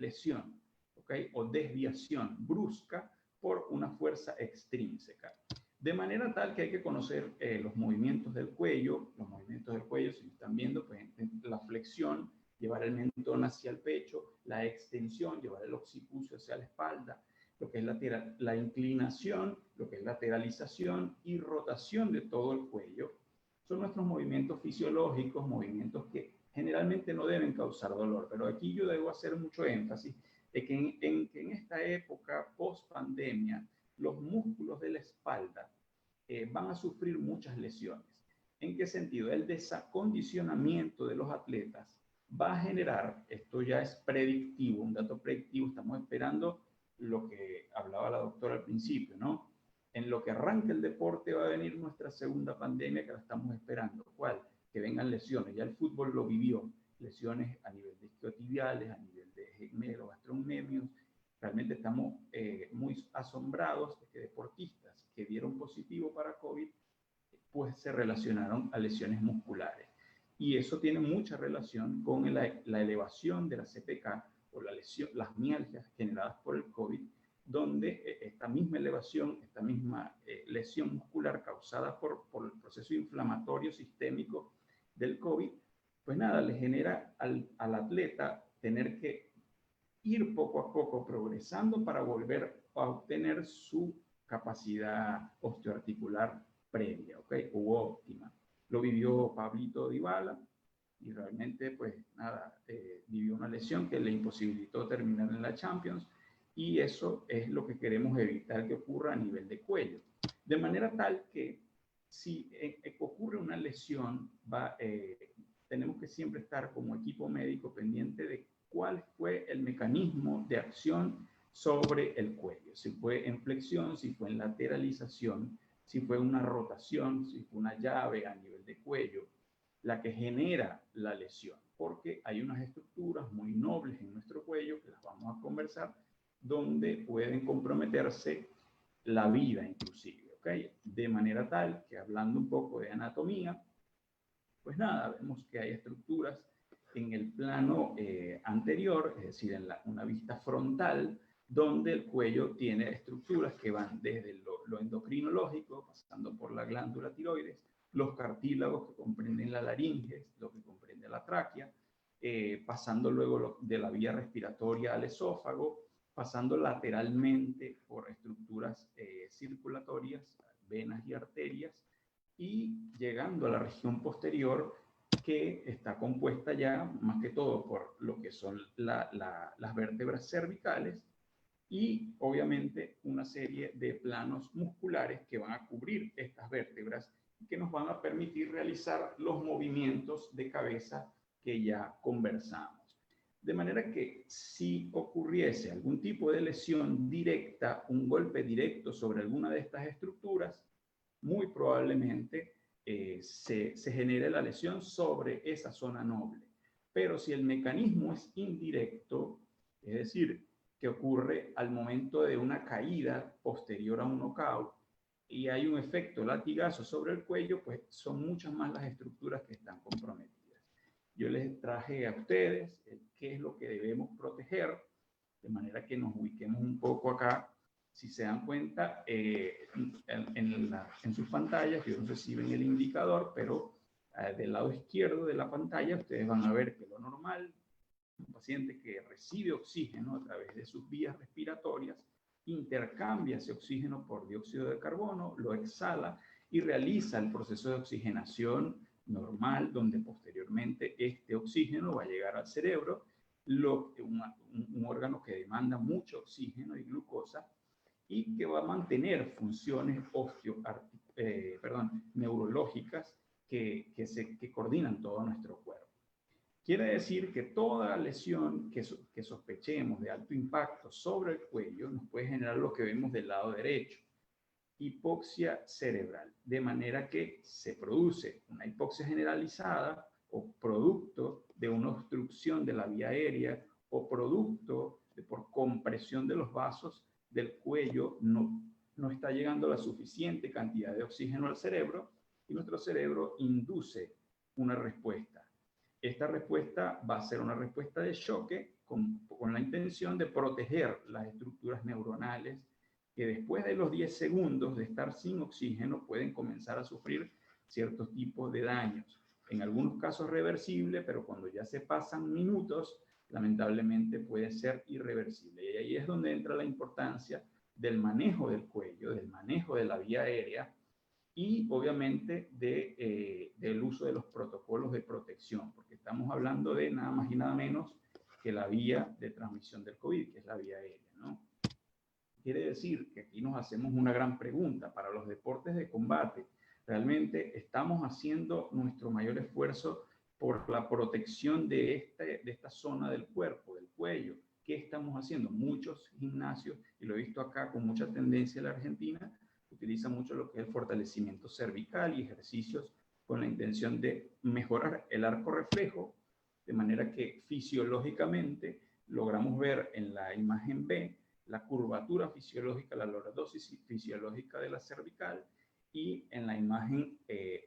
lesión, ¿okay? O desviación brusca por una fuerza extrínseca. De manera tal que hay que conocer los movimientos del cuello. Los movimientos del cuello, si están viendo, pues la flexión, llevar el mentón hacia el pecho, la extensión, llevar el occipucio hacia la espalda, lo que es la inclinación, lo que es lateralización y rotación de todo el cuello. Son nuestros movimientos fisiológicos, movimientos que generalmente no deben causar dolor, pero aquí yo debo hacer mucho énfasis de que en esta época post-pandemia, los músculos de la espalda van a sufrir muchas lesiones. ¿En qué sentido? El desacondicionamiento de los atletas va a generar, esto ya es predictivo, un dato predictivo, estamos esperando lo que hablaba la doctora al principio, ¿no? En lo que arranca el deporte va a venir nuestra segunda pandemia que la estamos esperando. ¿Cuál? Que vengan lesiones. Ya el fútbol lo vivió. Lesiones a nivel de isquiotibiales, a nivel de gemelogastrocnemios. Realmente estamos muy asombrados de que deportistas que dieron positivo para COVID pues se relacionaron a lesiones musculares. Y eso tiene mucha relación con la elevación de la CPK o las mialgias generadas por el COVID, donde esta misma elevación, esta misma lesión muscular causada por el proceso inflamatorio sistémico del COVID, pues nada, le genera al atleta tener que ir poco a poco progresando para volver a obtener su capacidad osteoarticular previa, ¿ok? U óptima. Lo vivió Pablito Dybala y realmente, pues nada, vivió una lesión que le imposibilitó terminar en la Champions, y eso es lo que queremos evitar que ocurra a nivel de cuello. De manera tal que si ocurre una lesión, tenemos que siempre estar como equipo médico pendiente de cuál fue el mecanismo de acción sobre el cuello. Si fue en flexión, si fue en lateralización, si fue una rotación, si fue una llave a nivel de cuello, la que genera la lesión. Porque hay unas estructuras muy nobles en nuestro cuello, que las vamos a conversar, donde pueden comprometerse la vida inclusive, ¿ok? De manera tal que, hablando un poco de anatomía, pues nada, vemos que hay estructuras en el plano anterior, es decir, en una vista frontal, donde el cuello tiene estructuras que van desde lo endocrinológico, pasando por la glándula tiroides, los cartílagos que comprenden la laringe, lo que comprende la tráquea, pasando luego de la vía respiratoria al esófago, pasando lateralmente por estructuras circulatorias, venas y arterias, y llegando a la región posterior, que está compuesta ya más que todo por lo que son las vértebras cervicales y obviamente una serie de planos musculares que van a cubrir estas vértebras y que nos van a permitir realizar los movimientos de cabeza que ya conversamos. De manera que si ocurriese algún tipo de lesión directa, un golpe directo sobre alguna de estas estructuras, muy probablemente se genere la lesión sobre esa zona noble. Pero si el mecanismo es indirecto, es decir, que ocurre al momento de una caída posterior a un knockout y hay un efecto latigazo sobre el cuello, pues son muchas más las estructuras que están comprometidas. Yo les traje a ustedes qué es lo que debemos proteger, de manera que nos ubiquemos un poco acá. Si se dan cuenta, en sus pantallas, yo no sé si ven el indicador, pero del lado izquierdo de la pantalla ustedes van a ver que lo normal, un paciente que recibe oxígeno a través de sus vías respiratorias, intercambia ese oxígeno por dióxido de carbono, lo exhala y realiza el proceso de oxigenación normal, donde posteriormente este oxígeno va a llegar al cerebro, un órgano que demanda mucho oxígeno y glucosa y que va a mantener funciones neurológicas que coordinan todo nuestro cuerpo. Quiere decir que toda lesión que sospechemos de alto impacto sobre el cuello nos puede generar lo que vemos del lado derecho, hipoxia cerebral, de manera que se produce una hipoxia generalizada o producto de una obstrucción de la vía aérea o producto de por compresión de los vasos del cuello, no está llegando la suficiente cantidad de oxígeno al cerebro y nuestro cerebro induce una respuesta. Esta respuesta va a ser una respuesta de choque con la intención de proteger las estructuras neuronales que después de los 10 segundos de estar sin oxígeno pueden comenzar a sufrir ciertos tipos de daños. En algunos casos reversible, pero cuando ya se pasan minutos, lamentablemente puede ser irreversible. Y ahí es donde entra la importancia del manejo del cuello, del manejo de la vía aérea, y obviamente del uso de los protocolos de protección, porque estamos hablando de nada más y nada menos que la vía de transmisión del COVID, que es la vía aérea, ¿no? Quiere decir que aquí nos hacemos una gran pregunta para los deportes de combate. ¿Realmente estamos haciendo nuestro mayor esfuerzo por la protección de esta zona del cuerpo, del cuello? ¿Qué estamos haciendo? Muchos gimnasios, y lo he visto acá con mucha tendencia en la Argentina, utiliza mucho lo que es el fortalecimiento cervical y ejercicios con la intención de mejorar el arco reflejo, de manera que fisiológicamente logramos ver en la imagen B la curvatura fisiológica, la lordosis fisiológica de la cervical, y en la imagen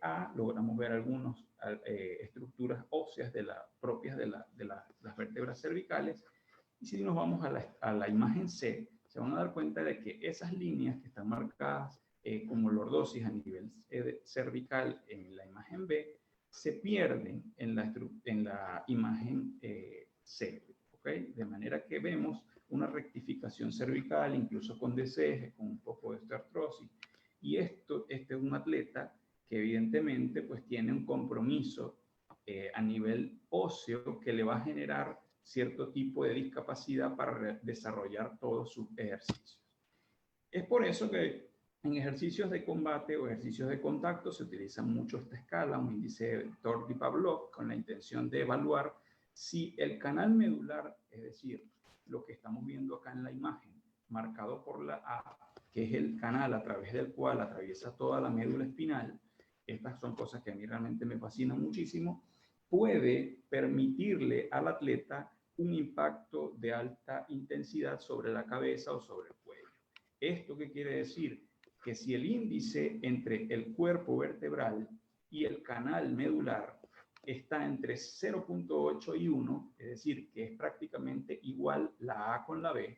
A logramos ver algunas estructuras óseas propias de las vértebras cervicales. Y si nos vamos a la imagen C, se van a dar cuenta de que esas líneas que están marcadas como lordosis a nivel cervical en la imagen B se pierden en la imagen C, ¿okay? De manera que vemos una rectificación cervical, incluso con deseje, con un poco de osteoartrosis. Y este es un atleta que evidentemente pues tiene un compromiso a nivel óseo que le va a generar cierto tipo de discapacidad para desarrollar todos sus ejercicios. Es por eso que en ejercicios de combate o ejercicios de contacto se utiliza mucho esta escala, un índice de Tordi-Pavlov, con la intención de evaluar si el canal medular, es decir, lo que estamos viendo acá en la imagen, marcado por la A, que es el canal a través del cual atraviesa toda la médula espinal, estas son cosas que a mí realmente me fascinan muchísimo, puede permitirle al atleta un impacto de alta intensidad sobre la cabeza o sobre el cuello. ¿Esto qué quiere decir? Que si el índice entre el cuerpo vertebral y el canal medular está entre 0.8 y 1, es decir, que es prácticamente igual la A con la B,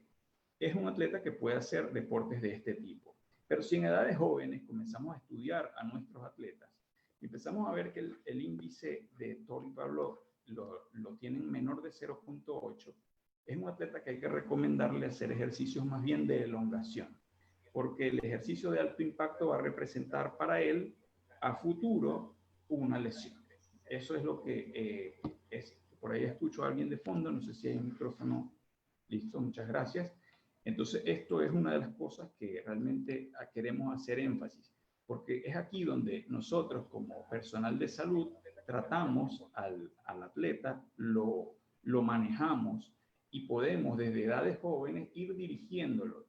es un atleta que puede hacer deportes de este tipo. Pero si en edades jóvenes comenzamos a estudiar a nuestros atletas, empezamos a ver que el índice de Tordi-Pavlov lo tienen menor de 0.8, es un atleta que hay que recomendarle hacer ejercicios más bien de elongación, porque el ejercicio de alto impacto va a representar para él a futuro una lesión. Eso es lo que es. Por ahí escucho a alguien de fondo, no sé si hay un micrófono. Listo, muchas gracias. Entonces, esto es una de las cosas que realmente queremos hacer énfasis, porque es aquí donde nosotros como personal de salud tratamos al atleta, lo manejamos y podemos desde edades jóvenes ir dirigiéndolo.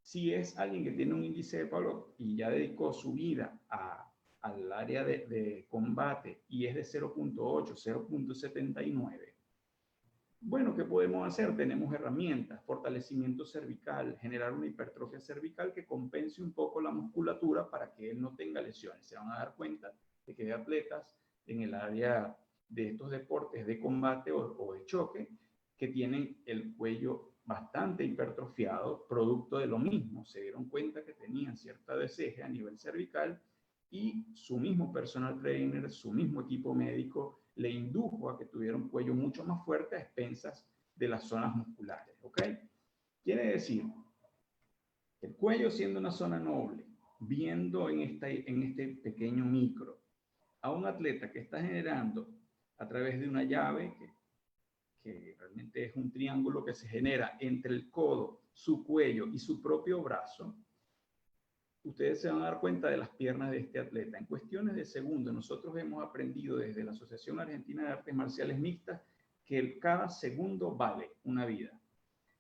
Si es alguien que tiene un índice de Pavlov y ya dedicó su vida a al área de combate y es de 0.8, 0.79, bueno, ¿qué podemos hacer? Tenemos herramientas, fortalecimiento cervical, generar una hipertrofia cervical que compense un poco la musculatura para que él no tenga lesiones. Se van a dar cuenta de que hay atletas en el área de estos deportes de combate o de choque que tienen el cuello bastante hipertrofiado, producto de lo mismo. Se dieron cuenta que tenían cierta desceje a nivel cervical y su mismo personal trainer, su mismo equipo médico le indujo a que tuviera un cuello mucho más fuerte a expensas de las zonas musculares, ¿ok? Quiere decir, el cuello siendo una zona noble, viendo en este pequeño micro a un atleta que está generando a través de una llave que realmente es un triángulo que se genera entre el codo, su cuello y su propio brazo, ustedes se van a dar cuenta de las piernas de este atleta. En cuestiones de segundos, nosotros hemos aprendido desde la Asociación Argentina de Artes Marciales Mixtas que cada segundo vale una vida.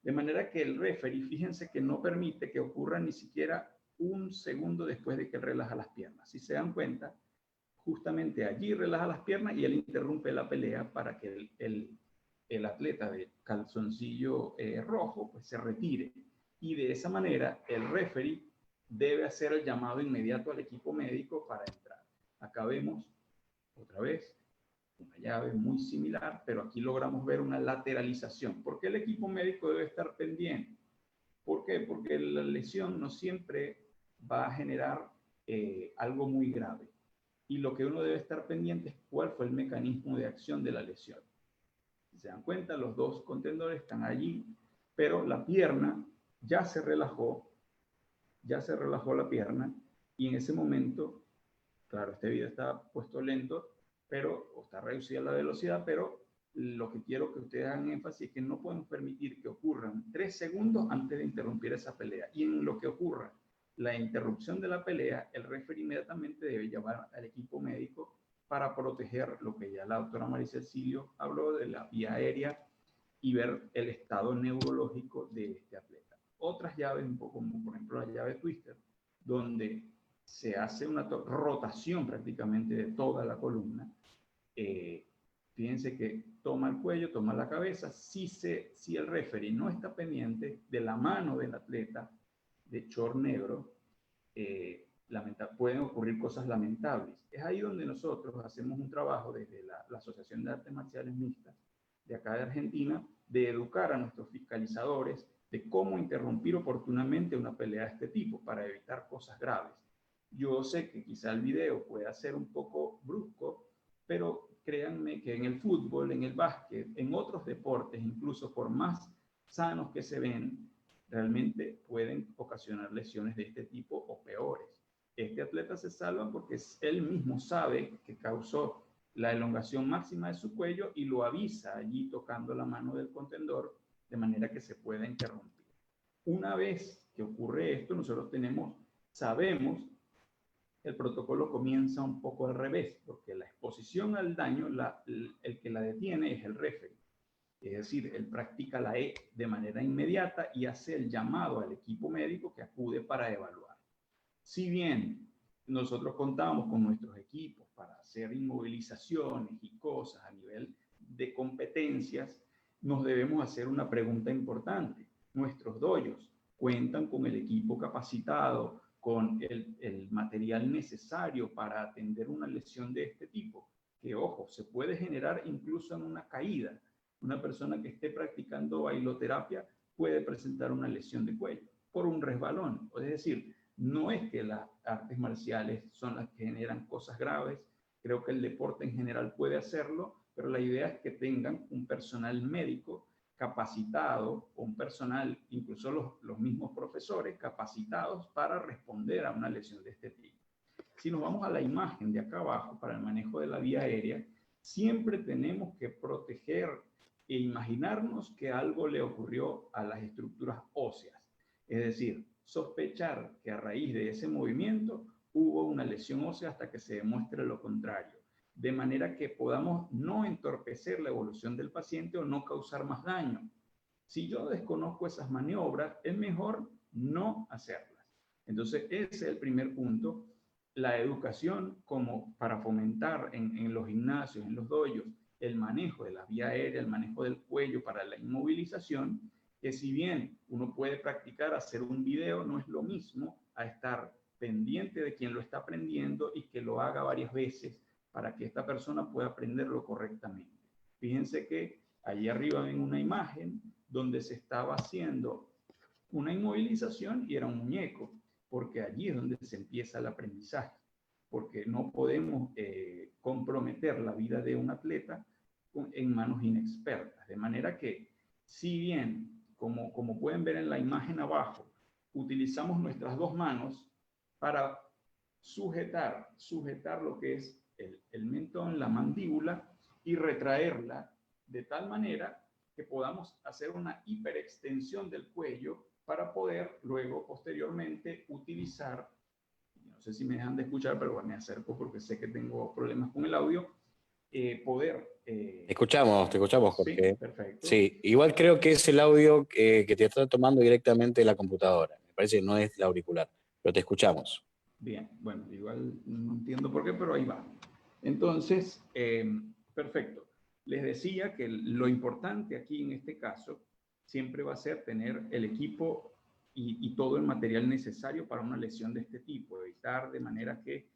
De manera que el referee, fíjense que no permite que ocurra ni siquiera un segundo después de que él relaja las piernas. Si se dan cuenta, justamente allí relaja las piernas y él interrumpe la pelea para que el atleta de calzoncillo rojo pues se retire. Y de esa manera el referee debe hacer el llamado inmediato al equipo médico para entrar. Acá vemos otra vez una llave muy similar, pero aquí logramos ver una lateralización. ¿Por qué el equipo médico debe estar pendiente? ¿Por qué? Porque la lesión no siempre va a generar algo muy grave. Y lo que uno debe estar pendiente es cuál fue el mecanismo de acción de la lesión. Si se dan cuenta, los dos contendores están allí, pero la pierna ya se relajó la pierna y en ese momento, claro, este video está puesto lento, pero está reducida la velocidad, pero lo que quiero que ustedes hagan énfasis es que no podemos permitir que ocurran 3 segundos antes de interrumpir esa pelea. Y en lo que ocurra la interrupción de la pelea, el referee inmediatamente debe llamar al equipo médico para proteger lo que ya la doctora Maricel Silio habló de la vía aérea y ver el estado neurológico de este atleta. Otras llaves, un poco como por ejemplo la llave Twister, donde se hace una rotación prácticamente de toda la columna. Fíjense que toma el cuello, toma la cabeza. Si el referee no está pendiente de la mano del atleta de short negro, pueden ocurrir cosas lamentables. Es ahí donde nosotros hacemos un trabajo desde la Asociación de Artes Marciales Mixtas de acá de Argentina, de educar a nuestros fiscalizadores de cómo interrumpir oportunamente una pelea de este tipo para evitar cosas graves. Yo sé que quizá el video pueda ser un poco brusco, pero créanme que en el fútbol, en el básquet, en otros deportes, incluso por más sanos que se ven, realmente pueden ocasionar lesiones de este tipo o peores. Este atleta se salva porque él mismo sabe que causó la elongación máxima de su cuello y lo avisa allí tocando la mano del contendor de manera que se pueda interrumpir. Una vez que ocurre esto, nosotros sabemos, el protocolo comienza un poco al revés, porque la exposición al daño, el que la detiene es el referee. Es decir, él practica la E de manera inmediata y hace el llamado al equipo médico que acude para evaluar. Si bien nosotros contamos con nuestros equipos para hacer inmovilizaciones y cosas a nivel de competencias, nos debemos hacer una pregunta importante. Nuestros dojos cuentan con el equipo capacitado, con el material necesario para atender una lesión de este tipo, que ojo, se puede generar incluso en una caída. Una persona que esté practicando bailoterapia puede presentar una lesión de cuello por un resbalón. Es decir, no es que las artes marciales son las que generan cosas graves. Creo que el deporte en general puede hacerlo, pero la idea es que tengan un personal médico capacitado o un personal, incluso los mismos profesores capacitados para responder a una lesión de este tipo. Si nos vamos a la imagen de acá abajo para el manejo de la vía aérea, siempre tenemos que proteger e imaginarnos que algo le ocurrió a las estructuras óseas. Es decir, sospechar que a raíz de ese movimiento hubo una lesión ósea hasta que se demuestre lo contrario, de manera que podamos no entorpecer la evolución del paciente o no causar más daño. Si yo desconozco esas maniobras, es mejor no hacerlas. Entonces, ese es el primer punto. la educación como para fomentar en los gimnasios, en los dojos, el manejo de la vía aérea, el manejo del cuello para la inmovilización, que si bien uno puede practicar hacer un video, no es lo mismo a estar pendiente de quien lo está aprendiendo y que lo haga varias veces para que esta persona pueda aprenderlo correctamente. Fíjense que allí arriba ven una imagen donde se estaba haciendo una inmovilización y era un muñeco, porque allí es donde se empieza el aprendizaje, porque no podemos comprometer la vida de un atleta en manos inexpertas. De manera que, si bien, como pueden ver en la imagen abajo, utilizamos nuestras dos manos para sujetar lo que es el mentón, la mandíbula, y retraerla de tal manera que podamos hacer una hiperextensión del cuello para poder luego, posteriormente, utilizar, no sé si me dejan de escuchar, pero me acerco porque sé que tengo problemas con el audio, Te escuchamos, Sí, Jorge. perfecto. Sí, igual creo que es el audio que te está tomando directamente de la computadora. Me parece que no es el auricular, pero te escuchamos. Bien, bueno, igual no entiendo por qué, pero ahí va. Entonces, perfecto. Les decía que lo importante aquí en este caso siempre va a ser tener el equipo y todo el material necesario para una lesión de este tipo, evitar de manera que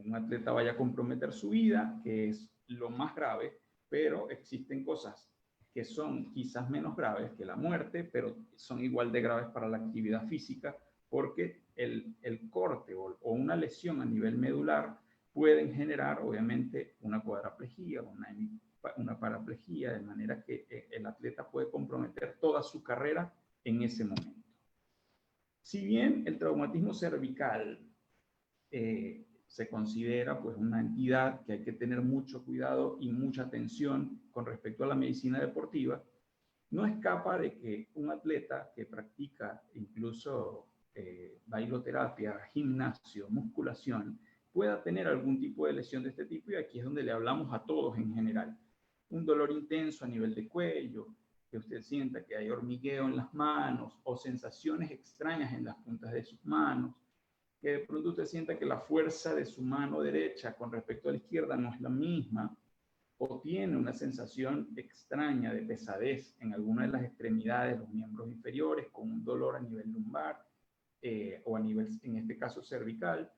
un atleta vaya a comprometer su vida, que es lo más grave, pero existen cosas que son quizás menos graves que la muerte, pero son igual de graves para la actividad física, porque el corte o una lesión a nivel medular pueden generar, obviamente, una cuadraplegia, una paraplegia, de manera que el atleta puede comprometer toda su carrera en ese momento. Si bien el traumatismo cervical se considera pues una entidad que hay que tener mucho cuidado y mucha atención con respecto a la medicina deportiva, no escapa de que un atleta que practica incluso bailoterapia, gimnasio, musculación, pueda tener algún tipo de lesión de este tipo, y aquí es donde le hablamos a todos en general. Un dolor intenso a nivel de cuello, que usted sienta que hay hormigueo en las manos o sensaciones extrañas en las puntas de sus manos, que de pronto usted sienta que la fuerza de su mano derecha con respecto a la izquierda no es la misma, o tiene una sensación extraña de pesadez en alguna de las extremidades, los miembros inferiores, con un dolor a nivel lumbar o a nivel, en este caso, cervical,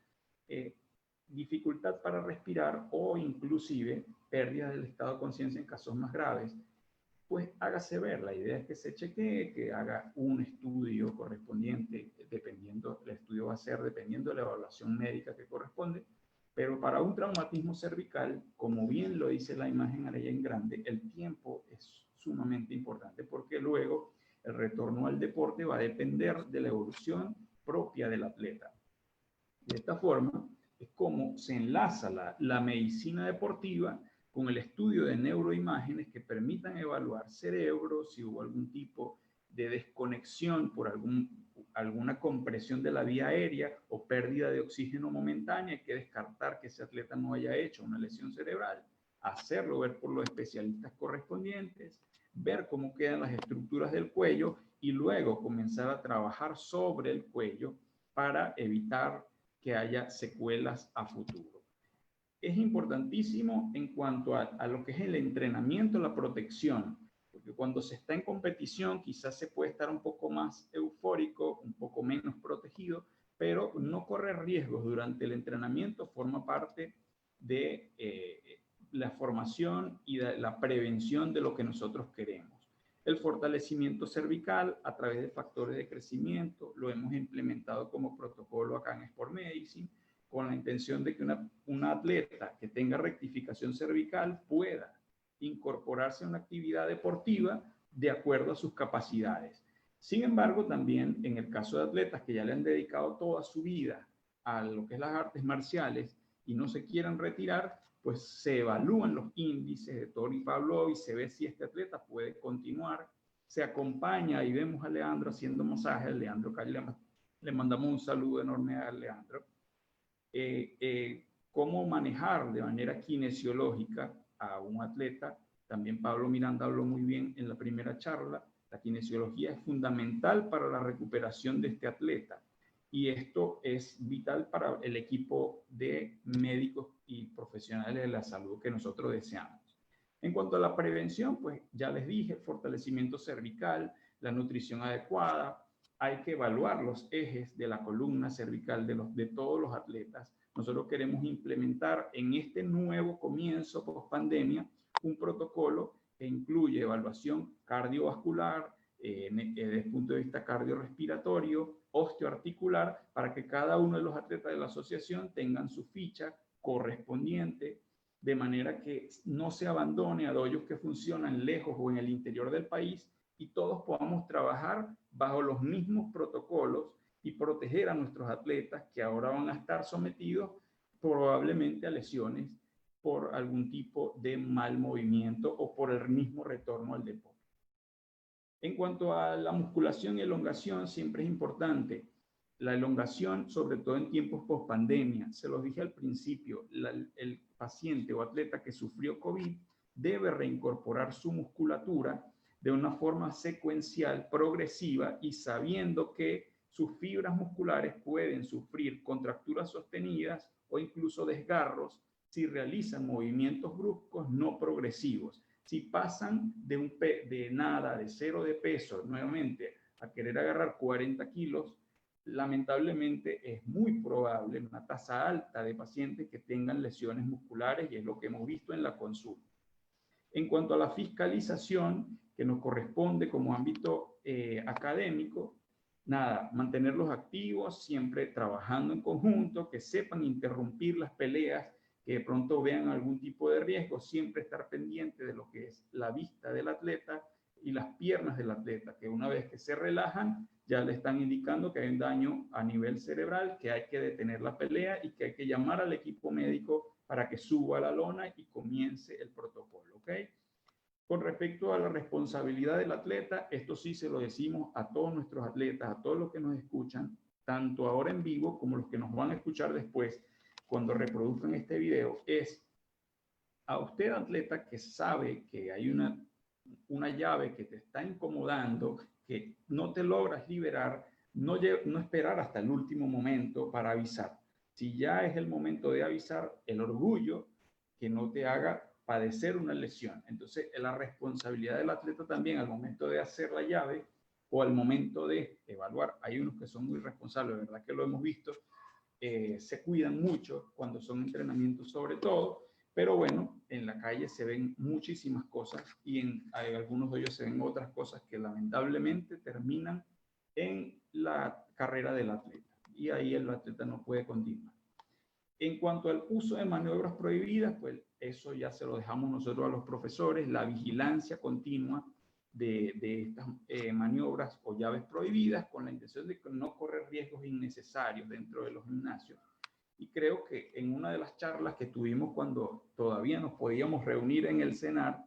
dificultad para respirar o inclusive pérdida del estado de conciencia en casos más graves, pues hágase ver. La idea es que se chequee, que haga un estudio correspondiente, dependiendo, el estudio va a ser dependiendo de la evaluación médica que corresponde, pero para un traumatismo cervical, como bien lo dice la imagen allá en grande, el tiempo es sumamente importante, porque luego el retorno al deporte va a depender de la evolución propia del atleta. De esta forma es como se enlaza la medicina deportiva con el estudio de neuroimágenes que permitan evaluar cerebro, si hubo algún tipo de desconexión por alguna compresión de la vía aérea o pérdida de oxígeno momentánea. Hay que descartar que ese atleta no haya hecho una lesión cerebral, hacerlo ver por los especialistas correspondientes, ver cómo quedan las estructuras del cuello y luego comenzar a trabajar sobre el cuello para evitar que haya secuelas a futuro. Es importantísimo en cuanto a lo que es el entrenamiento, la protección, porque cuando se está en competición quizás se puede estar un poco más eufórico, un poco menos protegido, pero no correr riesgos durante el entrenamiento forma parte de la formación y de la prevención de lo que nosotros queremos. El fortalecimiento cervical a través de factores de crecimiento lo hemos implementado como protocolo acá en Sport Medicine, con la intención de que una atleta que tenga rectificación cervical pueda incorporarse a una actividad deportiva de acuerdo a sus capacidades. Sin embargo, también en el caso de atletas que ya le han dedicado toda su vida a lo que es las artes marciales y no se quieran retirar, pues se evalúan los índices de Tori Pavlov y se ve si este atleta puede continuar. Se acompaña y vemos a Leandro haciendo masajes. Leandro, le mandamos un saludo enorme a Leandro. Cómo manejar de manera kinesiológica a un atleta. También Pablo Miranda habló muy bien en la primera charla. La kinesiología es fundamental para la recuperación de este atleta. y esto es vital para el equipo de médicos y profesionales de la salud que nosotros deseamos. En cuanto a la prevención, pues ya les dije, fortalecimiento cervical, la nutrición adecuada, hay que evaluar los ejes de la columna cervical de todos los atletas. Nosotros queremos implementar en este nuevo comienzo post pandemia un protocolo que incluye evaluación cardiovascular, desde el punto de vista cardiorrespiratorio, osteoarticular, para que cada uno de los atletas de la asociación tengan su ficha correspondiente, de manera que no se abandone a doyos que funcionan lejos o en el interior del país y todos podamos trabajar bajo los mismos protocolos y proteger a nuestros atletas que ahora van a estar sometidos probablemente a lesiones por algún tipo de mal movimiento o por el mismo retorno al deporte. En cuanto a la musculación y elongación, siempre es importante la elongación, sobre todo en tiempos post pandemia. Se los dije al principio, el paciente o atleta que sufrió COVID debe reincorporar su musculatura de una forma secuencial, progresiva y sabiendo que sus fibras musculares pueden sufrir contracturas sostenidas o incluso desgarros si realizan movimientos bruscos no progresivos. Si pasan de nada, de cero de peso, nuevamente a querer agarrar 40 kilos, lamentablemente es muy probable una tasa alta de pacientes que tengan lesiones musculares y es lo que hemos visto en la consulta. En cuanto a la fiscalización que nos corresponde como ámbito académico, nada, mantenerlos activos, siempre trabajando en conjunto, que sepan interrumpir las peleas, que de pronto vean algún tipo de riesgo, siempre estar pendiente de lo que es la vista del atleta y las piernas del atleta, que una vez que se relajan, ya le están indicando que hay un daño a nivel cerebral, que hay que detener la pelea y que hay que llamar al equipo médico para que suba a la lona y comience el protocolo, ¿ok? Con respecto a la responsabilidad del atleta, esto sí se lo decimos a todos nuestros atletas, a todos los que nos escuchan, tanto ahora en vivo como los que nos van a escuchar después, cuando reproduzcan este video, es a usted, atleta, que sabe que hay una llave que te está incomodando, que no te logras liberar, no esperar hasta el último momento para avisar. Si ya es el momento de avisar, el orgullo que no te haga padecer una lesión. Entonces, la responsabilidad del atleta también al momento de hacer la llave o al momento de evaluar, hay unos que son muy responsables, ¿verdad? Que lo hemos visto, se cuidan mucho cuando son entrenamientos sobre todo, pero bueno, en la calle se ven muchísimas cosas y en algunos de ellos se ven otras cosas que lamentablemente terminan en la carrera del atleta y ahí el atleta no puede continuar. En cuanto al uso de maniobras prohibidas, pues eso ya se lo dejamos nosotros a los profesores, la vigilancia continua de estas maniobras o llaves prohibidas con la intención de no correr riesgos innecesarios dentro de los gimnasios. Y creo que en una de las charlas que tuvimos cuando todavía nos podíamos reunir en el CENAR,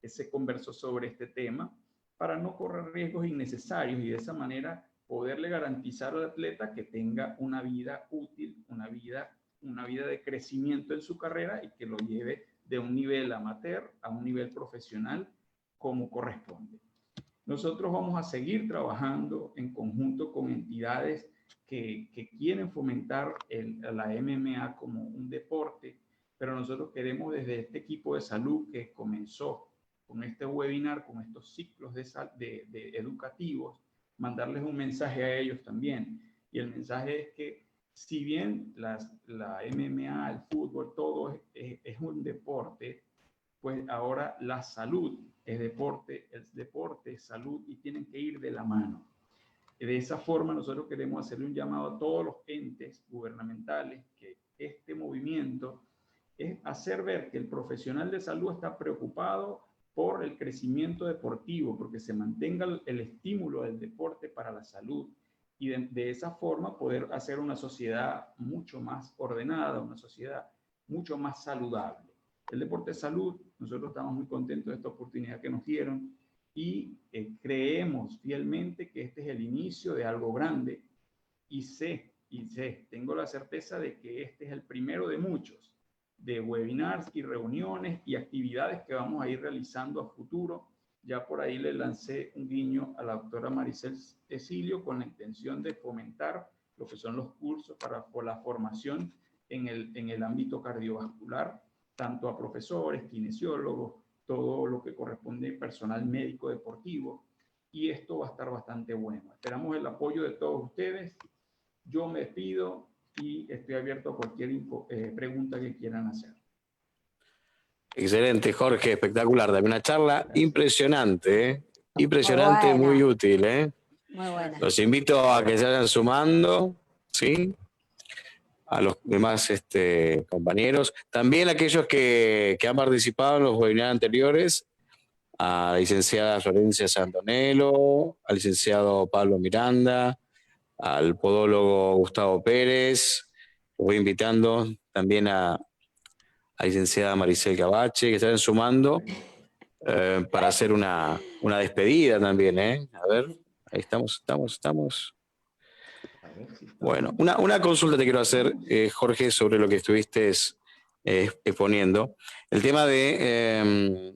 se conversó sobre este tema para no correr riesgos innecesarios y de esa manera poderle garantizar al atleta que tenga una vida útil, una vida de crecimiento en su carrera y que lo lleve de un nivel amateur a un nivel profesional como corresponde. Nosotros vamos a seguir trabajando en conjunto con entidades que quieren fomentar la MMA como un deporte, pero nosotros queremos desde este equipo de salud que comenzó con este webinar, con estos ciclos de educativos, mandarles un mensaje a ellos también. Y el mensaje es que si bien la MMA, el fútbol, todo es un deporte, pues ahora la salud es deporte, el deporte es salud y tienen que ir de la mano. De esa forma nosotros queremos hacerle un llamado a todos los entes gubernamentales que este movimiento es hacer ver que el profesional de salud está preocupado por el crecimiento deportivo, porque se mantenga el estímulo del deporte para la salud y de esa forma poder hacer una sociedad mucho más ordenada, una sociedad mucho más saludable. El deporte es salud, nosotros estamos muy contentos de esta oportunidad que nos dieron y creemos fielmente que este es el inicio de algo grande y tengo la certeza de que este es el primero de muchos, de webinars y reuniones y actividades que vamos a ir realizando a futuro. Ya por ahí le lancé un guiño a la doctora Maricel Cecilio con la intención de fomentar lo que son los cursos por la formación en el ámbito cardiovascular, tanto a profesores, kinesiólogos, todo lo que corresponde personal médico deportivo, y esto va a estar bastante bueno. Esperamos el apoyo de todos ustedes. Yo me despido y estoy abierto a cualquier pregunta que quieran hacer. Excelente, Jorge, espectacular. También una charla Gracias. impresionante, ¿eh? Impresionante, muy útil, ¿eh? Muy buena. Los invito a que se vayan sumando, ¿sí? A los demás compañeros. También aquellos que han participado en los webinars anteriores, a la licenciada Florencia Santonello, al licenciado Pablo Miranda, al podólogo Gustavo Pérez. Los voy invitando también a la licenciada Maricel Cabache, que se vayan sumando para hacer una despedida también, ¿eh? A ver, ahí estamos. Bueno, una consulta te quiero hacer, Jorge, sobre lo que estuviste exponiendo. El tema de,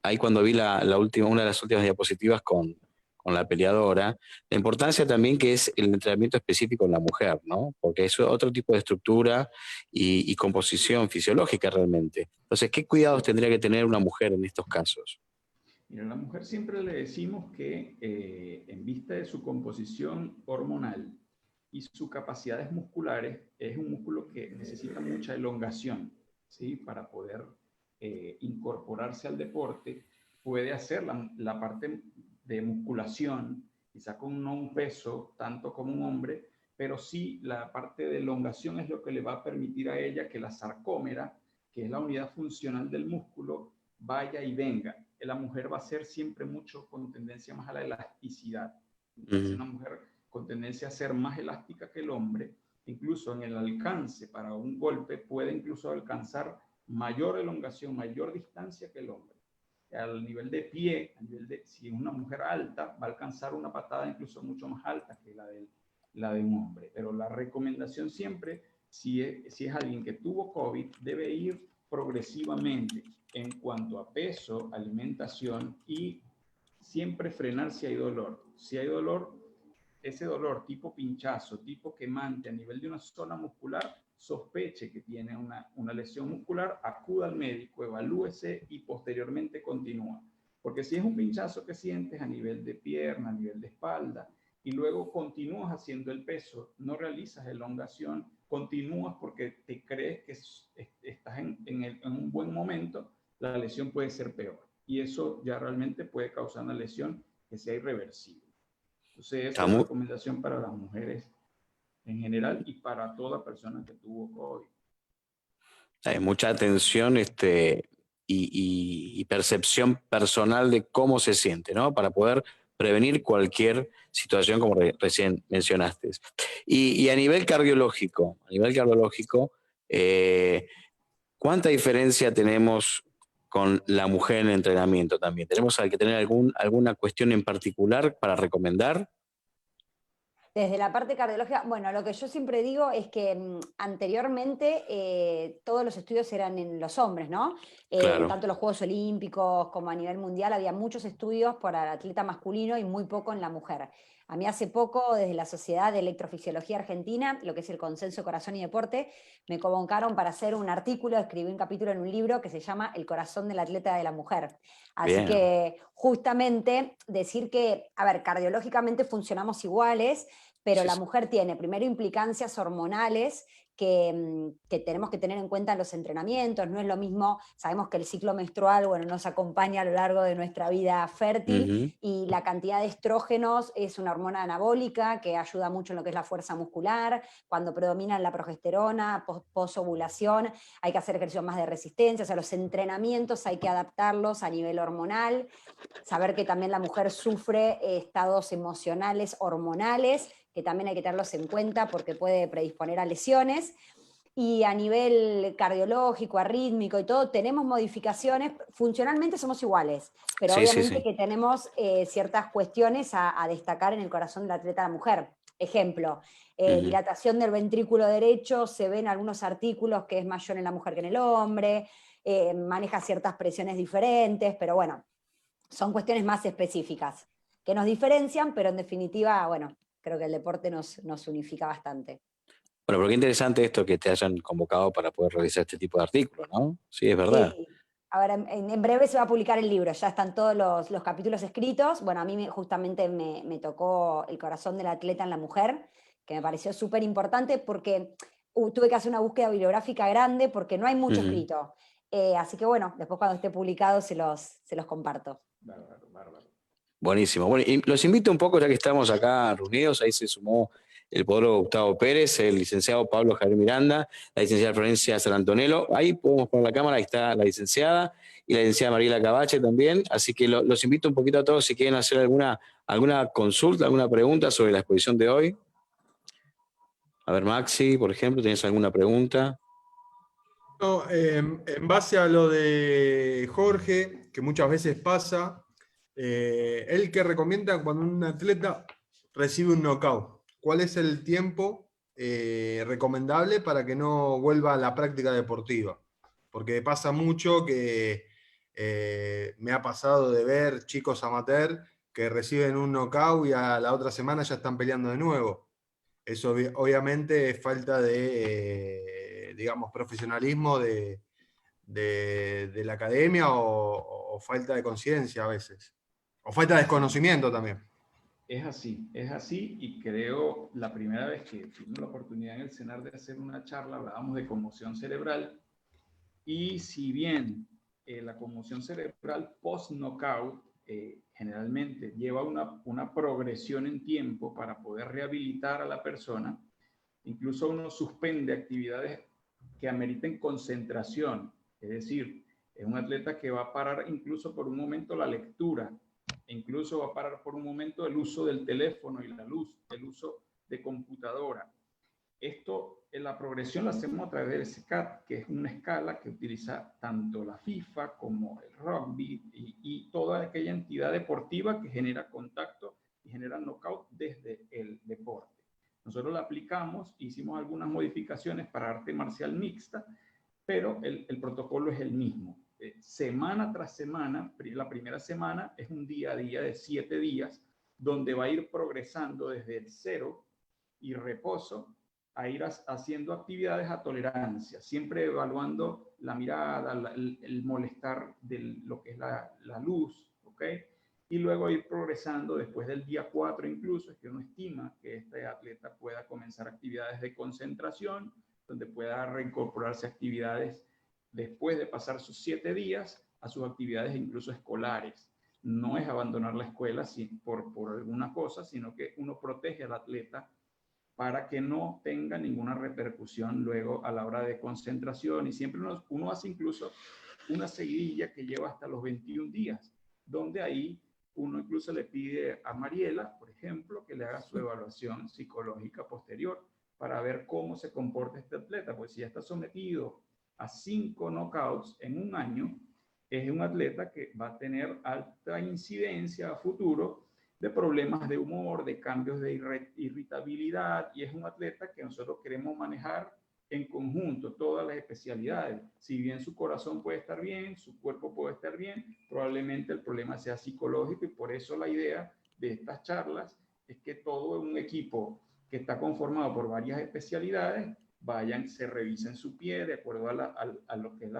ahí cuando vi una de las últimas diapositivas con la peleadora, la importancia también que es el entrenamiento específico en la mujer, ¿no? Porque es otro tipo de estructura y composición fisiológica realmente. Entonces, ¿qué cuidados tendría que tener una mujer en estos casos? Mira, a la mujer siempre le decimos que en vista de su composición hormonal y sus capacidades musculares, es un músculo que necesita mucha elongación, ¿sí? Para poder incorporarse al deporte. Puede hacer la parte de musculación, quizá con no un peso tanto como un hombre, pero sí la parte de elongación es lo que le va a permitir a ella que la sarcómera, que es la unidad funcional del músculo, vaya y venga. La mujer va a ser siempre mucho con tendencia más a la elasticidad. Es una mujer con tendencia a ser más elástica que el hombre, incluso en el alcance para un golpe puede incluso alcanzar mayor elongación, mayor distancia que el hombre. Al nivel de pie, si es una mujer alta, va a alcanzar una patada incluso mucho más alta que la de un hombre. Pero la recomendación siempre, si es alguien que tuvo COVID, debe ir progresivamente en cuanto a peso, alimentación y siempre frenar si hay dolor. Si hay dolor, ese dolor tipo pinchazo, tipo quemante a nivel de una zona muscular, sospeche que tiene una lesión muscular, acuda al médico, evalúese y posteriormente continúa. Porque si es un pinchazo que sientes a nivel de pierna, a nivel de espalda, y luego continúas haciendo el peso, no realizas elongación, continúas porque te crees que estás en un buen momento, la lesión puede ser peor. Y eso ya realmente puede causar una lesión que sea irreversible. Entonces, esa es la recomendación para las mujeres en general y para toda persona que tuvo COVID. Hay mucha atención y percepción personal de cómo se siente, ¿no? Para poder prevenir cualquier situación como recién mencionaste. Y a nivel cardiológico, ¿cuánta diferencia tenemos con la mujer en el entrenamiento también? ¿Tenemos que tener alguna cuestión en particular para recomendar? Desde la parte cardiológica, bueno, lo que yo siempre digo es que anteriormente todos los estudios eran en los hombres, ¿no? Claro. Tanto los Juegos Olímpicos como a nivel mundial había muchos estudios para el atleta masculino y muy poco en la mujer. A mí hace poco, desde la Sociedad de Electrofisiología Argentina, lo que es el Consenso Corazón y Deporte, me convocaron para hacer un artículo, escribí un capítulo en un libro que se llama El corazón del atleta de la mujer. Así Bien. que justamente decir que, a ver, cardiológicamente funcionamos iguales, pero Sí, la sí. mujer tiene primero implicancias hormonales que tenemos que tener en cuenta en los entrenamientos. No es lo mismo, sabemos que el ciclo menstrual, bueno, nos acompaña a lo largo de nuestra vida fértil, y la cantidad de estrógenos es una hormona anabólica que ayuda mucho en lo que es la fuerza muscular. Cuando predomina la progesterona, posovulación, hay que hacer ejercicios más de resistencia. O sea, los entrenamientos hay que adaptarlos a nivel hormonal. Saber que también la mujer sufre estados emocionales hormonales, que también hay que tenerlos en cuenta porque puede predisponer a lesiones. Y a nivel cardiológico, arrítmico y todo, tenemos modificaciones, funcionalmente somos iguales, pero Sí, obviamente sí. que tenemos ciertas cuestiones a destacar en el corazón del atleta de la mujer. Ejemplo, dilatación del ventrículo derecho, se ven algunos artículos que es mayor en la mujer que en el hombre, maneja ciertas presiones diferentes, pero bueno, son cuestiones más específicas que nos diferencian, pero en definitiva, bueno, creo que el deporte nos unifica bastante. Bueno, pero qué interesante esto que te hayan convocado para poder realizar este tipo de artículos, ¿no? Sí, es verdad. Sí. Ahora, en breve se va a publicar el libro, ya están todos los capítulos escritos. Bueno, a mí justamente me tocó El corazón del atleta en la mujer, que me pareció súper importante porque tuve que hacer una búsqueda bibliográfica grande porque no hay mucho escrito. Así que bueno, después cuando esté publicado se los comparto. Bárbaro, bárbaro. Buenísimo. Bueno, y los invito un poco, ya que estamos acá reunidos, ahí se sumó el podólogo Gustavo Pérez, el licenciado Pablo Javier Miranda, la licenciada Florencia Sarantonello. Ahí podemos poner la cámara, ahí está la licenciada, y la licenciada Mariela Cavache también. Así que los invito un poquito a todos si quieren hacer alguna consulta, alguna pregunta sobre la exposición de hoy. A ver, Maxi, por ejemplo, ¿tienes alguna pregunta? No, en base a lo de Jorge, que muchas veces pasa, él que recomienda cuando un atleta recibe un knockout, ¿cuál es el tiempo recomendable para que no vuelva a la práctica deportiva? Porque pasa mucho que me ha pasado de ver chicos amateur que reciben un knockout y a la otra semana ya están peleando de nuevo. Eso obviamente es falta de, digamos, profesionalismo de la academia o falta de conciencia a veces. O falta de desconocimiento también. Es así y creo la primera vez que tuvimos la oportunidad en el CENAR de hacer una charla, hablábamos de conmoción cerebral y si bien la conmoción cerebral post-knockout generalmente lleva una progresión en tiempo para poder rehabilitar a la persona, incluso uno suspende actividades que ameriten concentración, es decir, es un atleta que va a parar incluso por un momento la lectura, incluso va a parar por un momento el uso del teléfono y la luz, el uso de computadora. Esto, en la progresión la hacemos a través del SCAT, que es una escala que utiliza tanto la FIFA como el rugby y toda aquella entidad deportiva que genera contacto y genera knockout desde el deporte. Nosotros la aplicamos, hicimos algunas modificaciones para arte marcial mixta, pero el protocolo es el mismo. Semana tras semana, la primera semana es un día a día de 7 días, donde va a ir progresando desde el 0 y reposo a ir haciendo actividades a tolerancia, siempre evaluando la mirada, el molestar de lo que es la luz, ¿ok? Y luego ir progresando después del día 4 incluso, es que uno estima que este atleta pueda comenzar actividades de concentración, donde pueda reincorporarse a actividades después de pasar sus 7 días a sus actividades incluso escolares. No es abandonar la escuela por alguna cosa, sino que uno protege al atleta para que no tenga ninguna repercusión luego a la hora de concentración. Y siempre uno hace incluso una seguidilla que lleva hasta los 21 días, donde ahí uno incluso le pide a Mariela, por ejemplo, que le haga su evaluación psicológica posterior para ver cómo se comporta este atleta, pues si ya está sometido a 5 knockouts en un año, es un atleta que va a tener alta incidencia a futuro de problemas de humor, de cambios de irritabilidad, y es un atleta que nosotros queremos manejar en conjunto, todas las especialidades. Si bien su corazón puede estar bien, su cuerpo puede estar bien, probablemente el problema sea psicológico, y por eso la idea de estas charlas es que todo un equipo que está conformado por varias especialidades vayan, se revisen su pie de acuerdo a lo que es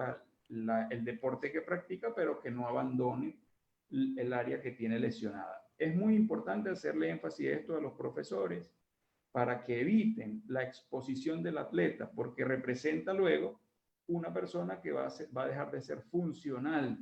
el deporte que practica, pero que no abandone el área que tiene lesionada. Es muy importante hacerle énfasis a esto a los profesores para que eviten la exposición del atleta, porque representa luego una persona que va a dejar de ser funcional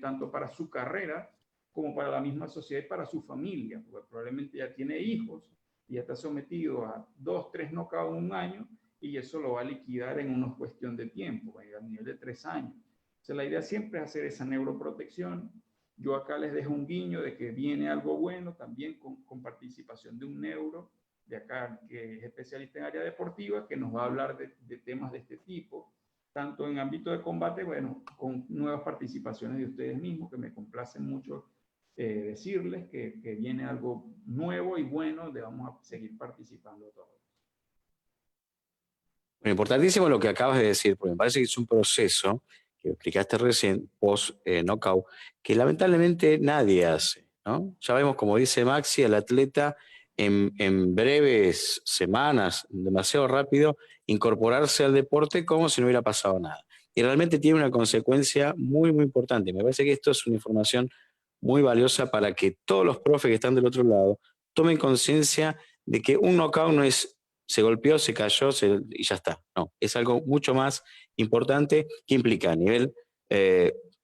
tanto para su carrera como para la misma sociedad y para su familia, porque probablemente ya tiene hijos y ya está sometido a 2, 3 knockouts en un año y eso lo va a liquidar en una cuestión de tiempo, a nivel de 3 años. Entonces la idea siempre es hacer esa neuroprotección. Yo acá les dejo un guiño de que viene algo bueno también con participación de un neuro de acá que es especialista en área deportiva, que nos va a hablar de temas de este tipo, tanto en ámbito de combate, bueno, con nuevas participaciones de ustedes mismos, que me complacen mucho decirles que viene algo nuevo y bueno, donde vamos a seguir participando todos. Bueno, importantísimo lo que acabas de decir, porque me parece que es un proceso que explicaste recién, post-knockout, que lamentablemente nadie hace, ¿no? Ya vemos, como dice Maxi, al atleta en breves semanas, demasiado rápido, incorporarse al deporte como si no hubiera pasado nada. Y realmente tiene una consecuencia muy, muy importante. Me parece que esto es una información muy valiosa para que todos los profes que están del otro lado tomen conciencia de que un knockout no es se golpeó, se cayó y ya está. No, es algo mucho más importante que implica a nivel,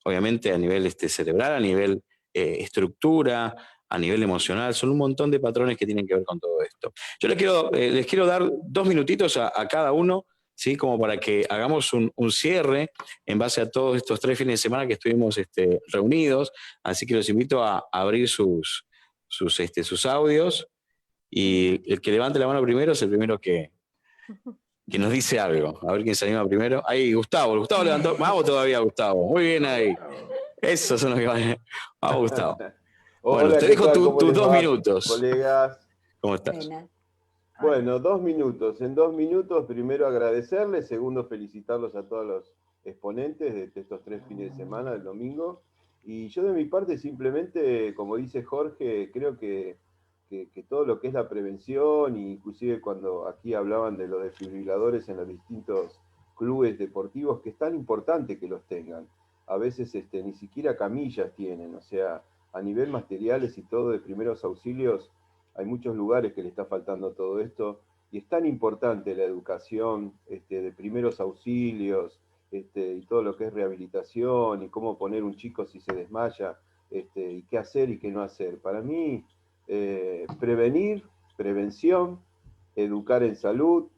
obviamente a nivel cerebral, a nivel estructura, a nivel emocional. Son un montón de patrones que tienen que ver con todo esto. Yo les quiero dar 2 minutitos a cada uno, ¿sí? Como para que hagamos un cierre en base a todos estos 3 fines de semana que estuvimos reunidos. Así que los invito a abrir sus audios. Y el que levante la mano primero es el primero que nos dice algo. A ver quién se anima primero. Ahí, Gustavo. Gustavo levantó. Vamos todavía, Gustavo. Muy bien ahí. Esos son los que van. Vamos, Gustavo. Bueno, Hola, te ¿qué dejo tal? ¿Cómo tus les 2 va, minutos. colegas? ¿Cómo estás? Buenas. Bueno, 2 minutos. En 2 minutos, primero agradecerles, segundo felicitarlos a todos los exponentes de estos 3 fines de semana, del domingo. Y yo de mi parte simplemente, como dice Jorge, creo que todo lo que es la prevención, inclusive cuando aquí hablaban de los desfibriladores en los distintos clubes deportivos, que es tan importante que los tengan. A veces ni siquiera camillas tienen, o sea, a nivel materiales y todo de primeros auxilios, hay muchos lugares que le está faltando todo esto, y es tan importante la educación de primeros auxilios, y todo lo que es rehabilitación, y cómo poner un chico si se desmaya, y qué hacer y qué no hacer. Para mí, prevenir, prevención, educar en salud,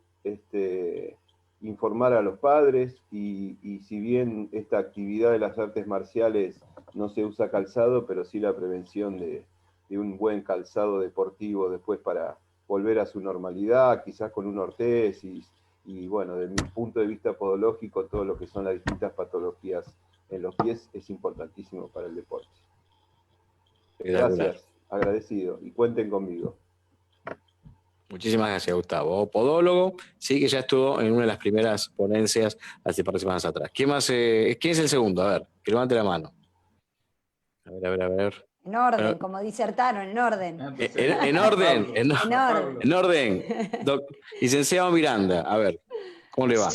informar a los padres, y si bien esta actividad de las artes marciales no se usa calzado, pero sí la prevención de un buen calzado deportivo después para volver a su normalidad, quizás con una ortesis, y bueno, desde mi punto de vista podológico, todo lo que son las distintas patologías en los pies es importantísimo para el deporte. Gracias, agradecido, y cuenten conmigo. Muchísimas gracias, Gustavo. Podólogo, sí, que ya estuvo en una de las primeras ponencias hace par de semanas atrás. ¿Quién es el segundo? A ver, que levante la mano. A ver. En orden, como disertaron, en orden. En orden. En orden. Licenciado Miranda, a ver, ¿cómo le va?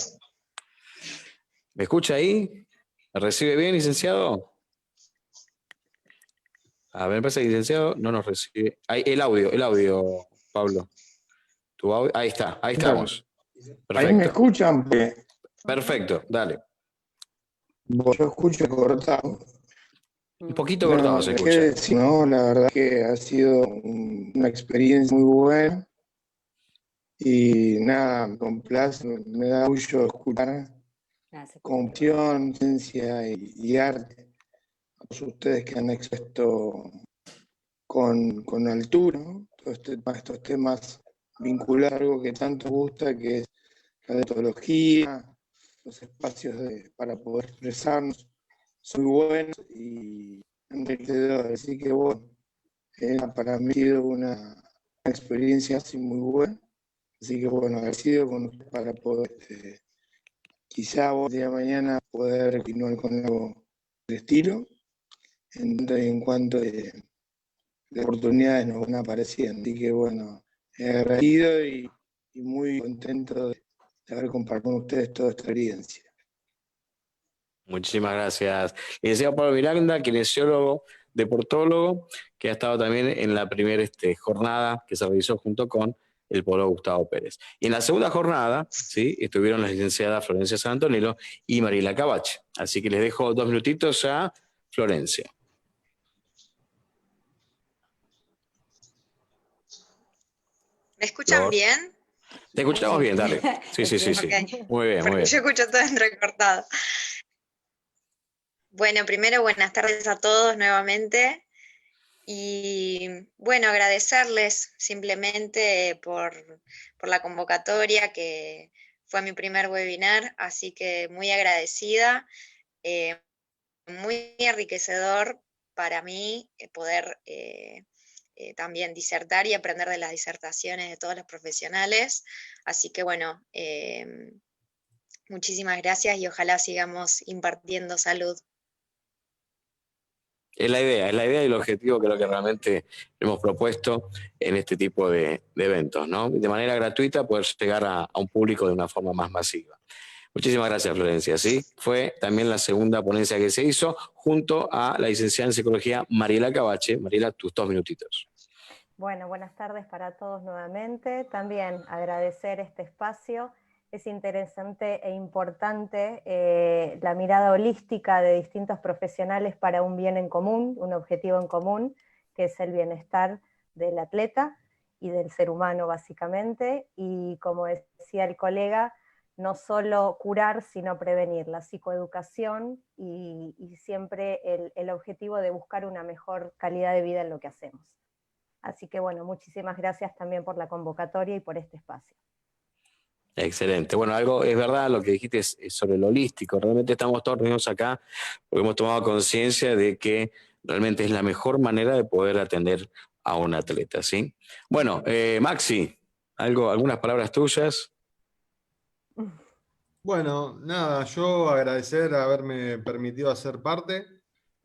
¿Me escucha ahí? ¿Me recibe bien, licenciado? A ver, me parece que el licenciado no nos recibe. El audio, Pablo. Tu audio, ahí está, ahí estamos. Perfecto. Ahí me escuchan. Perfecto, dale. Yo escucho cortado. Un poquito cortado se escucha. No, la verdad que ha sido una experiencia muy buena. Y nada, me complace, me da orgullo escuchar con pasión, ciencia y arte a todos ustedes que han expuesto con altura, ¿no? Estos temas vinculados a algo que tanto gusta, que es la etología, los espacios para poder expresarnos, son muy buenos y enriquecedores. Así que bueno, para mí ha sido una experiencia así muy buena. Así que bueno, agradecido con ustedes para poder, quizá el día de mañana poder continuar con algo del estilo, en cuanto de oportunidades nos van apareciendo. Así que bueno, agradecido y muy contento de haber compartido con ustedes toda esta experiencia. Muchísimas gracias. Licenciado Pablo Miranda, kinesiólogo, deportólogo, que ha estado también en la primera jornada que se realizó junto con el podólogo Gustavo Pérez. Y en la segunda jornada, ¿sí?, estuvieron las licenciadas Florencia Santonelo y Mariela Cabache. Así que les dejo 2 minutitos a Florencia. ¿Me escuchan bien? Te escuchamos bien, dale. Sí. Okay. Muy bien, muy bien. Yo escucho todo entrecortado. Bueno, primero buenas tardes a todos nuevamente. Y bueno, agradecerles simplemente por la convocatoria, que fue mi primer webinar, así que muy agradecida, muy enriquecedor para mí poder también disertar y aprender de las disertaciones de todos los profesionales. Así que bueno, muchísimas gracias y ojalá sigamos impartiendo salud. Es la idea y el objetivo que es lo que realmente hemos propuesto en este tipo de eventos, ¿no? De manera gratuita poder llegar a un público de una forma más masiva. Muchísimas gracias, Florencia. Sí, fue también la segunda ponencia que se hizo junto a la licenciada en psicología Mariela Cabache. Mariela, tus 2 minutitos. Bueno, buenas tardes para todos nuevamente. También agradecer este espacio. Es interesante e importante la mirada holística de distintos profesionales para un bien en común, un objetivo en común, que es el bienestar del atleta y del ser humano básicamente. Y como decía el colega, no solo curar, sino prevenir, la psicoeducación y siempre el objetivo de buscar una mejor calidad de vida en lo que hacemos. Así que bueno, muchísimas gracias también por la convocatoria y por este espacio. Excelente. Bueno, algo es verdad lo que dijiste es sobre lo holístico. Realmente estamos todos reunidos acá porque hemos tomado conciencia de que realmente es la mejor manera de poder atender a un atleta, ¿sí? Bueno, Maxi, algunas palabras tuyas. Bueno, nada, yo agradecer haberme permitido hacer parte,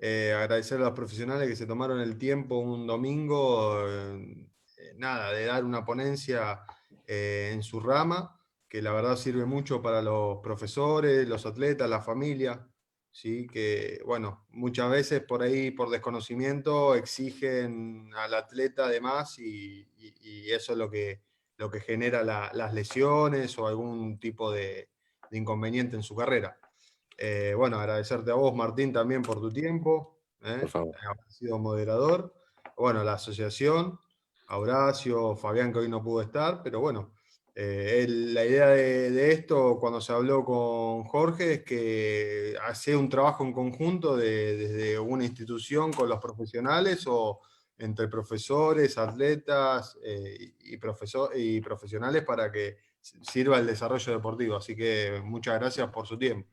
agradecer a los profesionales que se tomaron el tiempo un domingo, nada, de dar una ponencia en su rama, que la verdad sirve mucho para los profesores, los atletas, la familia, ¿sí? Que, bueno, muchas veces por ahí, por desconocimiento, exigen al atleta de más y eso es lo que genera las lesiones o algún tipo de inconveniente en su carrera. Bueno, agradecerte a vos, Martín, también por tu tiempo, Por favor. haber sido moderador. Bueno, la asociación, a Horacio, Fabián, que hoy no pudo estar, pero bueno, la idea de esto, cuando se habló con Jorge, es que hace un trabajo en conjunto desde una institución con los profesionales o entre profesores, atletas y profesionales para que sirva el desarrollo deportivo. Así que muchas gracias por su tiempo.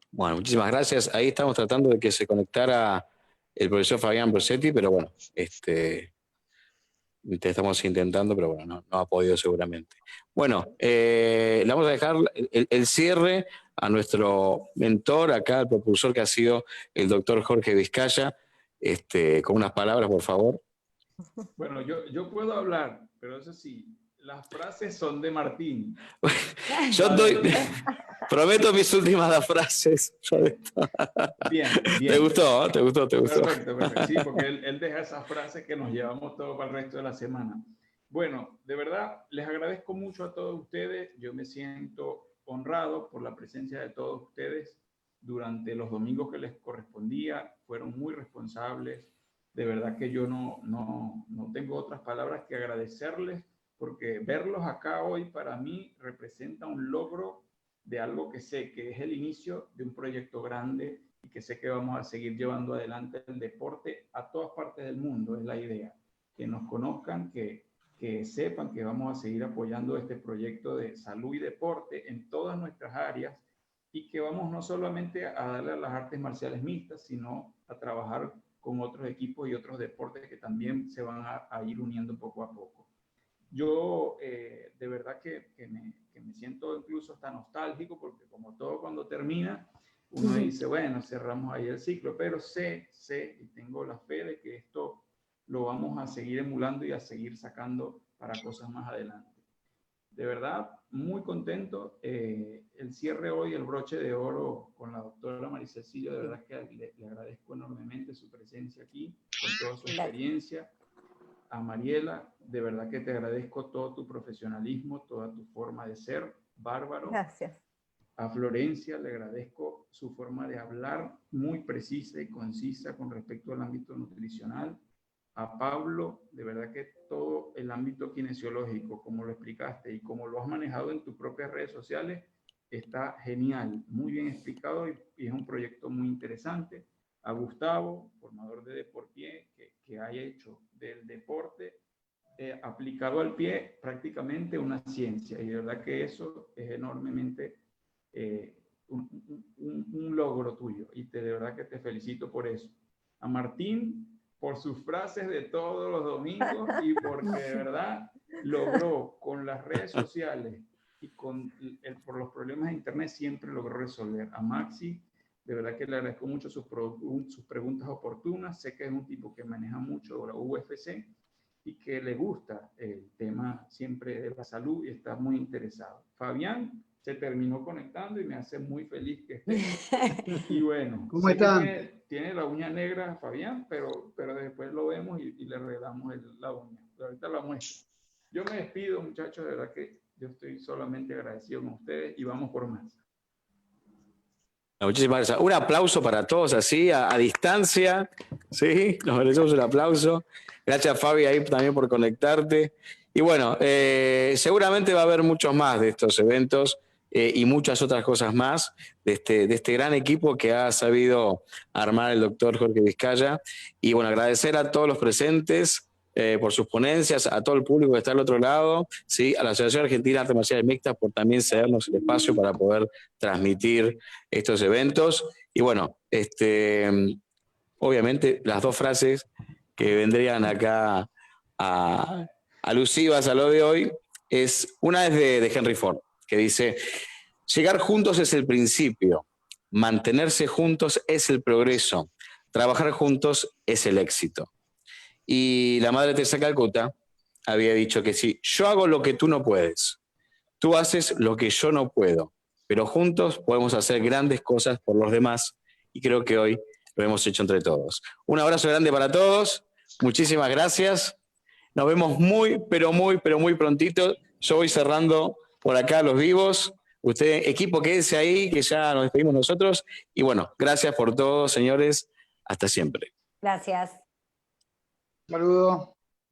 Bueno, muchísimas gracias. Ahí estamos tratando de que se conectara el profesor Fabián Borsetti, pero bueno, te estamos intentando, pero bueno, no ha podido seguramente. Bueno, le vamos a dejar el cierre a nuestro mentor acá, el propulsor que ha sido el doctor Jorge Vizcaya, con unas palabras, por favor. Bueno, yo puedo hablar, pero eso sí, las frases son de Martín. Yo prometo mis últimas 2 frases. Bien. ¿Te gustó? Perfecto. Sí, porque él deja esas frases que nos llevamos todo para el resto de la semana. Bueno, de verdad, les agradezco mucho a todos ustedes. Yo me siento honrado por la presencia de todos ustedes durante los domingos que les correspondía. Fueron muy responsables. De verdad que yo no tengo otras palabras que agradecerles, porque verlos acá hoy para mí representa un logro de algo que sé que es el inicio de un proyecto grande y que sé que vamos a seguir llevando adelante el deporte a todas partes del mundo. Es la idea, que nos conozcan, que sepan que vamos a seguir apoyando este proyecto de salud y deporte en todas nuestras áreas y que vamos no solamente a darle a las artes marciales mixtas, sino a trabajar con otros equipos y otros deportes que también se van a ir uniendo poco a poco. Yo de verdad que me siento incluso hasta nostálgico, porque como todo cuando termina, uno dice, bueno, cerramos ahí el ciclo, pero sé y tengo la fe de que esto lo vamos a seguir emulando y a seguir sacando para cosas más adelante. De verdad, muy contento. El cierre hoy, el broche de oro con la doctora Maricecillo, de verdad que le agradezco enormemente su presencia aquí, con toda su experiencia. A Mariela, de verdad que te agradezco todo tu profesionalismo, toda tu forma de ser, bárbaro. Gracias. A Florencia le agradezco su forma de hablar muy precisa y concisa con respecto al ámbito nutricional. A Pablo, de verdad que todo el ámbito kinesiológico, como lo explicaste y como lo has manejado en tus propias redes sociales, está genial, muy bien explicado y es un proyecto muy interesante. A Gustavo, formador de Deportier, que haya hecho del deporte aplicado al pie prácticamente una ciencia, y de verdad que eso es enormemente un logro tuyo, y de verdad que te felicito por eso. A Martín, por sus frases de todos los domingos y porque de verdad logró con las redes sociales y por los problemas de internet siempre logró resolver. A Maxi, De verdad que le agradezco mucho sus preguntas oportunas. Sé que es un tipo que maneja mucho la UFC y que le gusta el tema siempre de la salud y está muy interesado. Fabián se terminó conectando y me hace muy feliz que esté. Y bueno, ¿Cómo están? Tiene la uña negra Fabián, pero después lo vemos y le arreglamos la uña. Pero ahorita la muestro. Yo me despido, muchachos, de verdad que yo estoy solamente agradecido con ustedes y vamos por más. Muchísimas gracias. Un aplauso para todos así, a distancia. Sí, nos merecemos un aplauso. Gracias, Fabi, ahí también por conectarte. Y bueno, seguramente va a haber muchos más de estos eventos y muchas otras cosas más de este gran equipo que ha sabido armar el doctor Jorge Vizcaya. Y bueno, agradecer a todos los presentes por sus ponencias, a todo el público que está al otro lado, ¿sí? A la Asociación Argentina de Artes Marciales Mixtas por también cedernos el espacio para poder transmitir estos eventos. Y bueno, obviamente las dos frases que vendrían acá alusivas a lo de hoy, una es de Henry Ford, que dice: llegar juntos es el principio, mantenerse juntos es el progreso, trabajar juntos es el éxito. Y la Madre Teresa de Calcuta había dicho que si yo hago lo que tú no puedes, tú haces lo que yo no puedo, pero juntos podemos hacer grandes cosas por los demás, y creo que hoy lo hemos hecho entre todos. Un abrazo grande para todos, muchísimas gracias, nos vemos muy prontito. Yo voy cerrando por acá los vivos. Usted, equipo, quédese ahí, que ya nos despedimos nosotros, y bueno, gracias por todo, señores, hasta siempre. Gracias. Saludos.